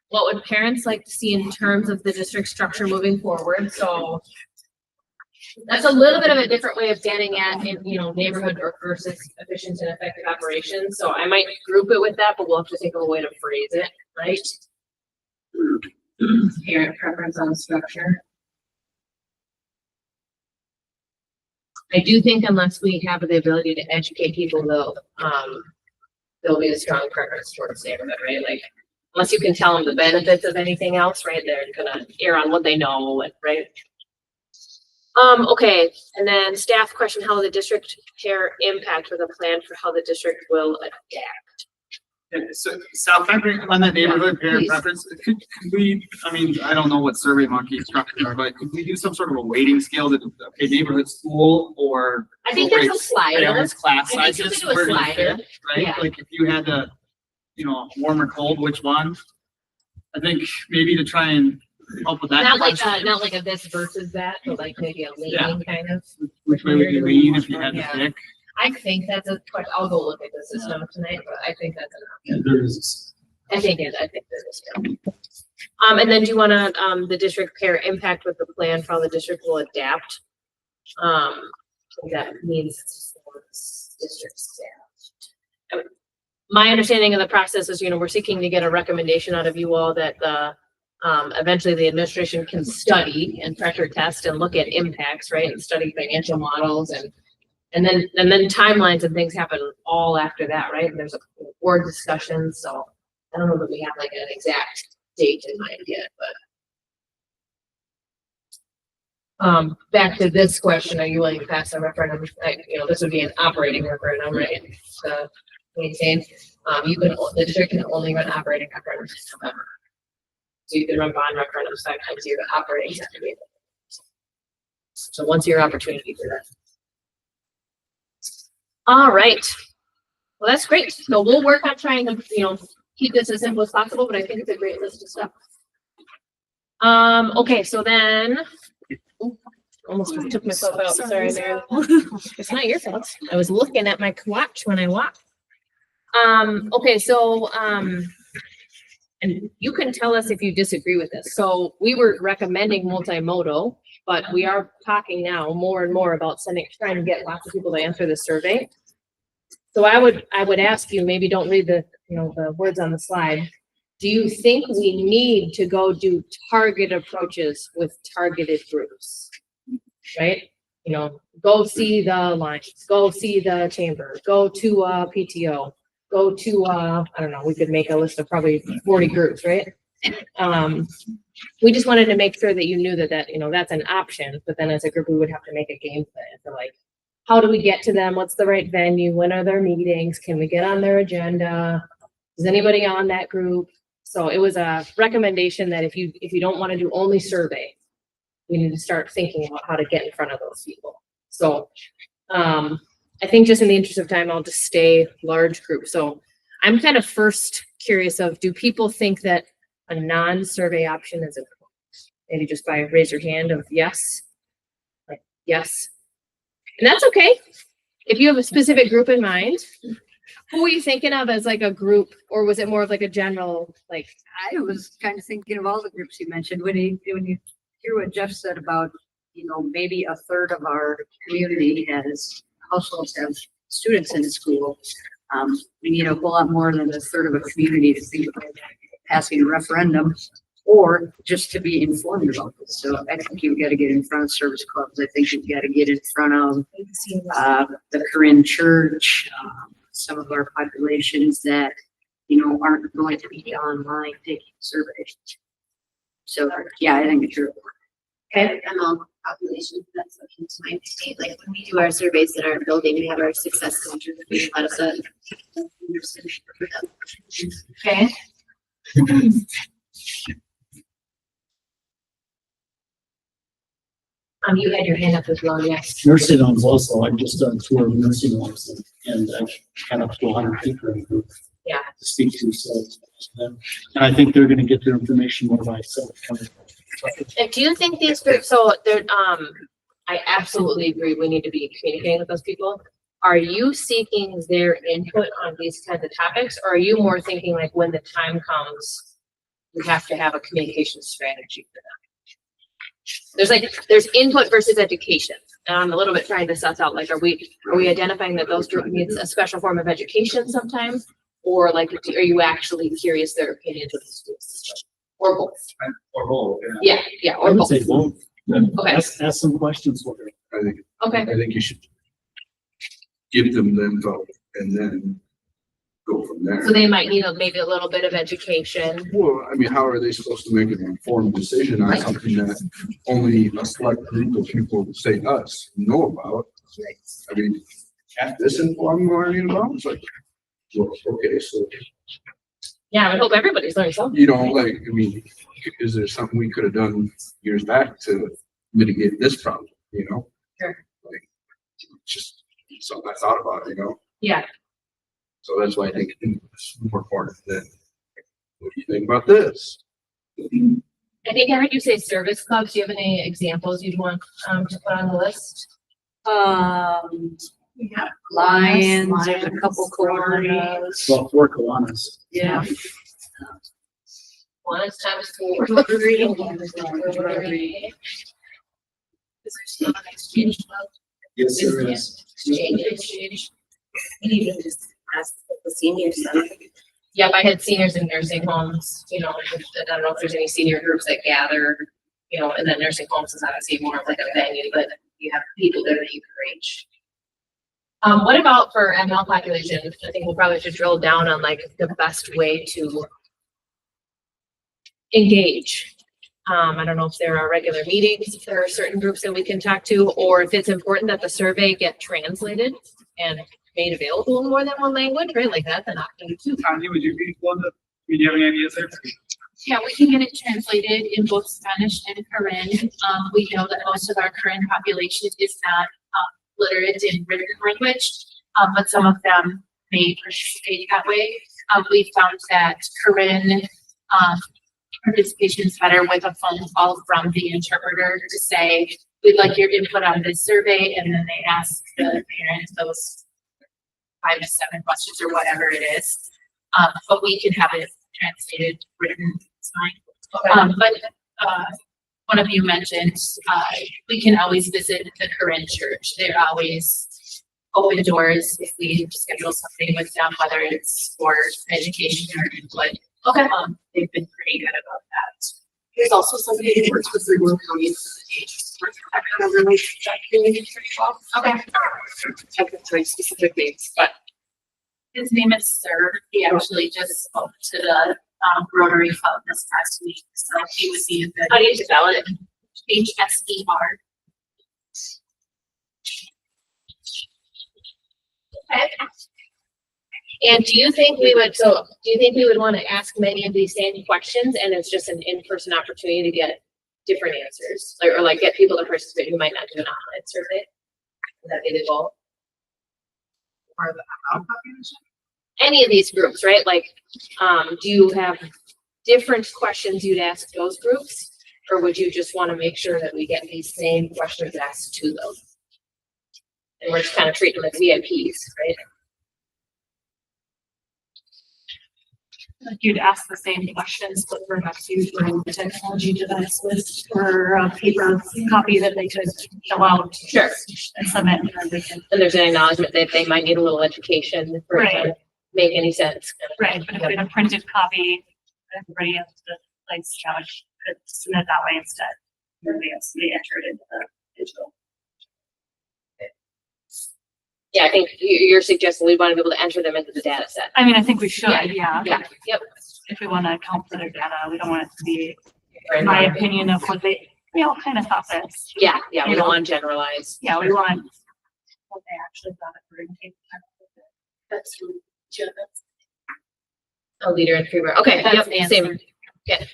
what would parents like to see in terms of the district structure moving forward? So that's a little bit of a different way of getting at, you know, neighborhood versus efficient and effective operations. So I might group it with that, but we'll have to think of a way to phrase it, right? Parent preference on structure. I do think unless we have the ability to educate people, there'll be a strong preference towards neighborhood, right? Like, unless you can tell them the benefits of anything else, right? They're gonna err on what they know, right? Okay, and then staff question, how will the district care impact with a plan for how the district will adapt? So South Frederick, on that neighborhood parent Please. preference, could we, I mean, I don't know what Survey Monkey structures are, but could we do some sort of a weighting scale that, okay, neighborhood school or? I think there's a slider. Parents class I think you sizes, could do a where do you slider. fit, right? Yeah. Like if you had to, you know, warm or cold, which one? I think maybe to try and help with that. Not like question. not like a this versus that, but like maybe a leaning kind of. Which way would you lean if you had to Yeah. pick? I think that's a question. I'll go look at the system tonight, but I think that's an There is. I think there is. And then do you wanna, the district care impact with the plan for how the district will adapt? That means district staff. My understanding of the process is, you know, we're seeking to get a recommendation out of you all that the, eventually the administration can study and pressure test and look at impacts, right? And study financial models and then timelines and things happen all after that, right? And there's a board discussion, so I don't know that we have like an exact date in mind yet, but. Back to this question, are you willing to pass a referendum? You know, this would be an operating referendum, right? So, maintain, the district can only run operating referendums in November. So you can run bond referendums 5 times a year, but operating have to be. So once your opportunity for that. All right. Well, that's great. So we'll work on trying to, you know, keep this as simple as possible, but I think it's a great list of stuff. Okay, so then, almost took myself out. Sorry, Mary. It's not your fault. I was looking at my watch when I walked. Okay, so, and you can tell us if you disagree with this. So we were recommending multimodal, but we are talking now more and more about trying to get lots of people to answer this survey. So I would ask you, maybe don't read the words on the slide. Do you think we need to go do target approaches with targeted groups? Right? Go see the Lions, go see the chamber, go to PTO, go to I don't know, we could make a list of probably 40 groups, right? We just wanted to make sure that you knew that that's an option, but then as a group, we would have to make a game plan for like, how do we get to them? What's the right venue? When are their meetings? Can we get on their agenda? Is anybody on that group? So it was a recommendation that if you don't want to do only survey, we need to start thinking about how to get in front of those people. So I think just in the interest of time, I'll just stay large group. So I'm kind of first curious of, do people think that a non-survey option is important? Maybe just by raise your hand of yes, like yes. And that's okay. If you have a specific group in mind, who were you thinking of as like a group, or was it more of like a general, like? I was kind of thinking of all the groups you mentioned. When you hear what Jeff said about, maybe a third of our community households have students in the school. We need a whole lot more than a third of a community to think about passing a referendum or just to be informed about this. So I think you've got to get in front of service clubs. I think you've got to get in front of the Korean church, some of our populations that, aren't going to be online taking surveys. So, yeah, I think it's true. Okay. Population, that's what came to mind today. Like when we do our surveys in our building, we have our success centers. We have a lot of the. Okay. You had your hand up as well, yes. Nursing homes also, I've just done a tour of nursing homes and I've had up to 100 people in the group. Yeah. To speak to, and I think they're gonna get their information more by self. And do you think these groups, so they're, I absolutely agree, we need to be communicating with those people. Are you seeking their input on these kinds of topics, or are you more thinking like when the time comes, you have to have a communication strategy for them? There's input versus education. And I'm a little bit trying to suss out, like, are we identifying that those group needs a special form of education sometimes? Or like, are you actually curious their opinions of the school system? Or both? Or both. Yeah, I or would both. say both. Okay. Ask some questions for her. Okay. I think you should give them the info and then go from there. So they might need maybe a little bit of education. Well, I mean, how are they supposed to make an informed decision on something that only a select group of people, say us, know about? I mean, this info I'm learning about, it's like, well, okay, so. Yeah, I would hope everybody's learning something. Like, I mean, is there something we could have done years back to mitigate this problem, Sure. Like, just something I thought about, Yeah. So that's why I think it's more important than, what do you think about this? I think I heard you say service clubs. Do you have any examples you'd want to put on the list? Yeah, Lions, there's a couple Kiwanis. Well, 4 Kiwanis. Yeah. Kiwanis times 4. Is there still an exchange club? Yes, there is. Exchange. And even just ask the seniors. Yep, I had seniors in nursing homes, I don't know if there's any senior groups that gather, and then nursing homes is obviously more of like a venue, but you have people there that you can reach. What about for ML population? I think we'll probably should drill down on like the best way to engage. I don't know if there are regular meetings, if there are certain groups that we can talk to, or if it's important that the survey get translated and made available in more than one language, right? Like that's an option too. Tanya, would you be one do you have any ideas there? Yeah, we can get it translated in both Spanish and Karen. We know that most of our Karen population is not literate in written language, but some of them may participate that way. We found that Karen participation is better with a phone call from the interpreter to say, we'd like your input on this survey, and then they ask the parents those 5 to 7 questions or whatever it is. But we can have it translated, written, it's fine. But one of you mentioned, we can always visit the current church. They're always open doors if we schedule something with them, whether it's for education or input. Okay. They've been pretty good about that. There's also somebody who works with Ringgold County. I kind of relate to that community pretty well. Okay. I can tell you specific names, but his name is Sir. He actually just spoke to the Rotary Club this past week, so he would be a good. How do you spell it? HSER. Okay. And do you think we would want to ask many of these same questions and it's just an in-person opportunity to get different answers? Or like get people to participate who might not do an online survey? Would that be the goal? Or the any of these groups, right? Like, do you have different questions you'd ask those groups? Or would you just want to make sure that we get these same questions asked to them? And we're just kind of treating them as VIPs, right? Like you'd ask the same questions, but perhaps use your own technology device with, or a paper copy that they could fill out. Sure. And submit, and then they can. And there's an acknowledgement that they might need a little education for it to make any sense. Right, but if we had a printed copy, everybody else could submit that way instead. Everybody else can be entered into the digital. Yeah, I think you're suggesting we want to be able to enter them into the data set. I mean, I think we should, yeah. Yeah, yep. If we want to account for their data, we don't want it to be, in my opinion, of what they all kind of thought this. Yeah, we don't want to generalize. Yeah, we want what they actually thought it would take. That's a leader in Freeburg. Okay, That's yep, same. Okay.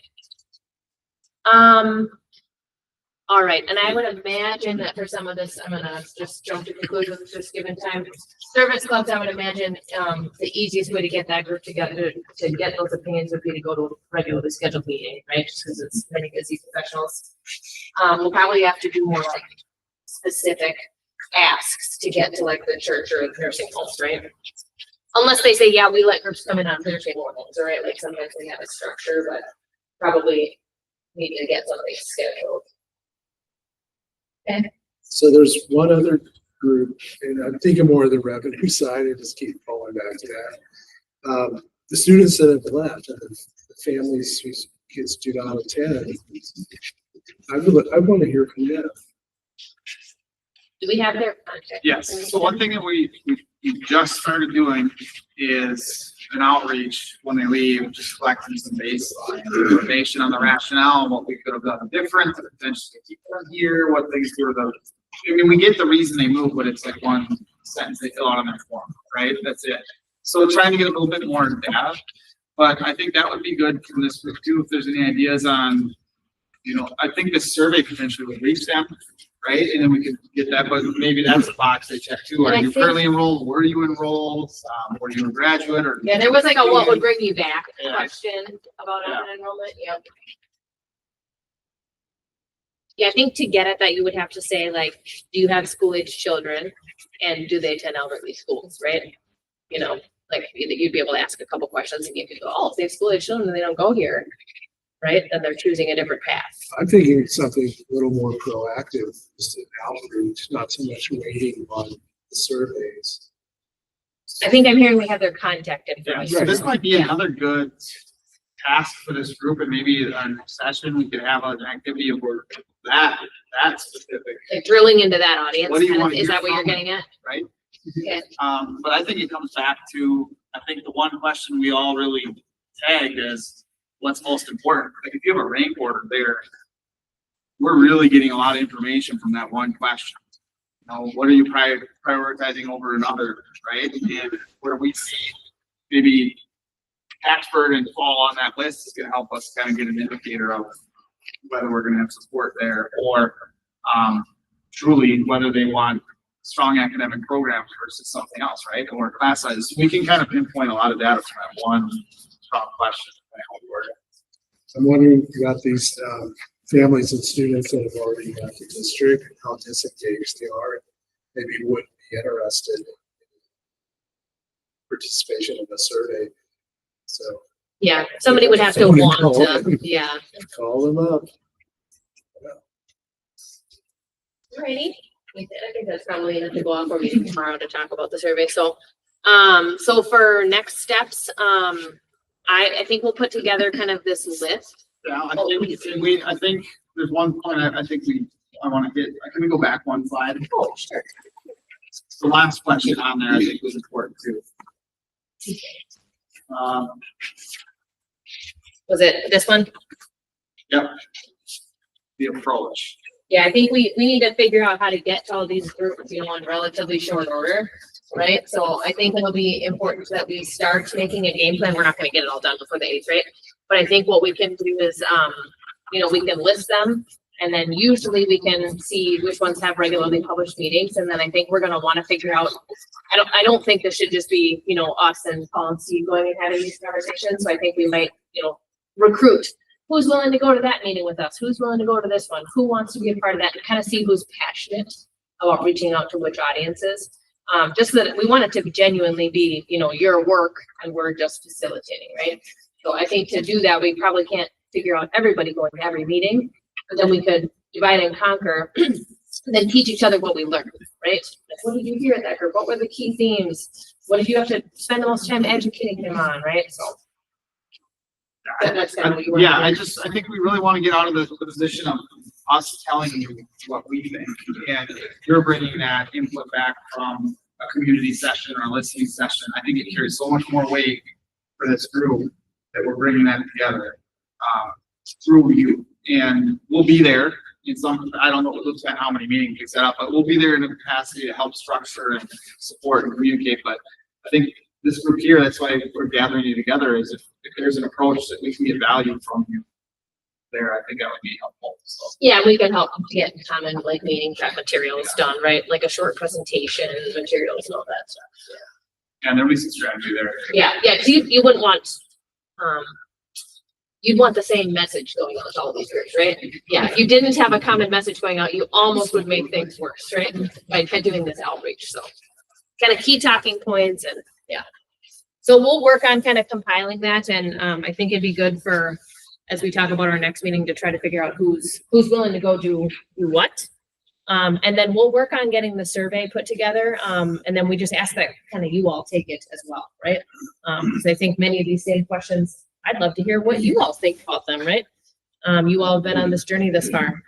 All right, and I would imagine that for some of this, I'm gonna just jump to conclusions, just given time. Service clubs, I would imagine, the easiest way to get that group together, to get those opinions would be to go to a regularly scheduled meeting, right? Just because it's many busy professionals. We'll probably have to do more like specific asks to get to like the church or nursing homes, right? Unless they say, yeah, we let groups come in on Thursday mornings, all right? Like sometimes they have a structure, but probably need to get something scheduled. Okay. So there's one other group, and I'm thinking more of the revenue side, and just keep falling back to that. The students that have left, the families whose kids do not attend, I want to hear from them. Do we have their contact? Yes, so one thing that we just started doing is an outreach when they leave, just collecting some baseline information on the rationale, what we could have done different, to potentially keep them here, what things were I mean, we get the reason they moved, but it's like one sentence they fill out on their form, right? That's it. So trying to get a little bit more data, but I think that would be good from this group too, if there's any ideas on, I think this survey potentially would reach them, right? And then we could get that, but maybe that's a box they check too. Are you currently enrolled? Were you enrolled? Were you a graduate or? Yeah, there was like a what would bring you back question about open enrollment. Yep. Yeah, I think to get at that, you would have to say like, do you have school age children and do they attend elderly schools, right? Like you'd be able to ask a couple questions and you could go, oh, if they have school age children and they don't go here, right? Then they're choosing a different path. I'm thinking something a little more proactive, just an outreach, not so much waiting on the surveys. I think I'm hearing we have their contact Yeah, information. so this might be another good task for this group, and maybe our next session, we could have an activity of where that specific. Like drilling into that audience. What do you kind of- want to Is hear that what you're from getting at? Right? Okay. But I think it comes back to, I think the one question we all really tagged is what's most important. Like if you have a rank order there, we're really getting a lot of information from that one question. What are you prioritizing over another, right? And where we see maybe tax burden fall on that list is gonna help us kind of get an indicator of whether we're gonna have support there or truly whether they want strong academic programs versus something else, right? Or class sizes. We can kind of pinpoint a lot of data from that one strong question. I'm wondering about these families and students that have already left the district, how disengaged they are, maybe wouldn't be interested in participation in the survey. So Yeah, somebody would have to Somebody want call to, them. yeah. call them up. Alrighty. I think that's probably enough to go off our meeting tomorrow to talk about the survey. So, so for next steps, I think we'll put together kind of this list. Yeah, I think there's one point I want to hit. Can we go back one slide? Oh, sure. The last question on there, I think was important too. Was it this one? Yep. The approach. Yeah, I think we need to figure out how to get to all these groups, you know, in relatively short order, right? So I think it'll be important that we start making a game plan. We're not gonna get it all done before the 8th, right? But I think what we can do is, you know, we can list them, and then usually we can see which ones have regularly published meetings, and then I think we're gonna wanna figure out, I don't think this should just be, you know, us and Paul and Steve going and having these conversations, so I think we might, you know, recruit. Who's willing to go to that meeting with us? Who's willing to go to this one? Who wants to be a part of that? And kind of see who's passionate about reaching out to which audiences. Just so that we want it to genuinely be, you know, your work and we're just facilitating, right? So I think to do that, we probably can't figure out everybody going to every meeting, but then we could divide and conquer and then teach each other what we learned, right? Like, what did you hear at that group? What were the key themes? What did you have to spend the most time educating them on, right? So. That's kind of what you want to do. I think we really want to get out of the position of us telling you what we think, and you're bringing that input back from a community session or a listening session. I think it carries so much more weight for this group that we're bringing that together through you, and we'll be there in some. I don't know how many meetings we set up, but we'll be there in a capacity to help structure and support and communicate. But I think this group here, that's why we're gathering you together, is if there's an approach that we can get value from you there, I think that would be helpful. So. Yeah, we can help get common like meeting prep materials done, right? Like a short presentation materials and all that stuff. Yeah, and there'll be some strategy there. Yeah, because you wouldn't want, you'd want the same message going out to all these groups, right? Yeah, if you didn't have a common message going out, you almost would make things worse, right? By doing this outreach, so kind of key talking points and yeah. So we'll work on kind of compiling that, and I think it'd be good for, as we talk about our next meeting, to try to figure out who's willing to go do what. And then we'll work on getting the survey put together. And then we just ask that kind of you all take it as well, right? Because I think many of these same questions, I'd love to hear what you all think about them, right? You all have been on this journey this far.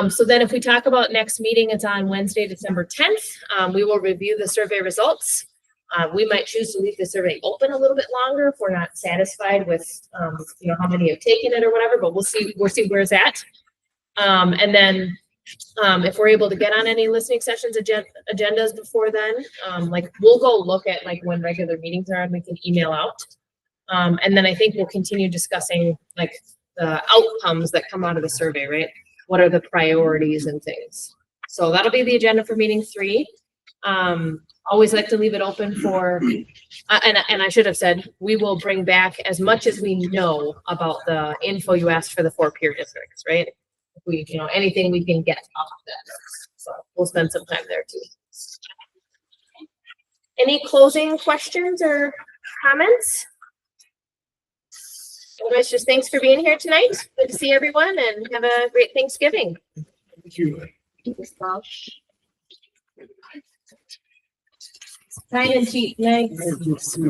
So then if we talk about next meeting, it's on Wednesday, December 10th. We will review the survey results. We might choose to leave the survey open a little bit longer if we're not satisfied with, you know, how many have taken it or whatever, but we'll see where it's at. And then if we're able to get on any listening sessions agendas before then, like we'll go look at like when regular meetings are and we can email out. And then I think we'll continue discussing like the outcomes that come out of the survey, right? What are the priorities and things? So that'll be the agenda for meeting 3. Always like to leave it open for, and I should have said, we will bring back as much as we know about the info you asked for the 4 peer districts, right? If we, you know, anything we can get off of that. So we'll spend some time there too. Any closing questions or comments? Otherwise, just thanks for being here tonight. Good to see everyone and have a great Thanksgiving. Thank you. Sign and cheat, night. So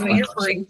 you're free.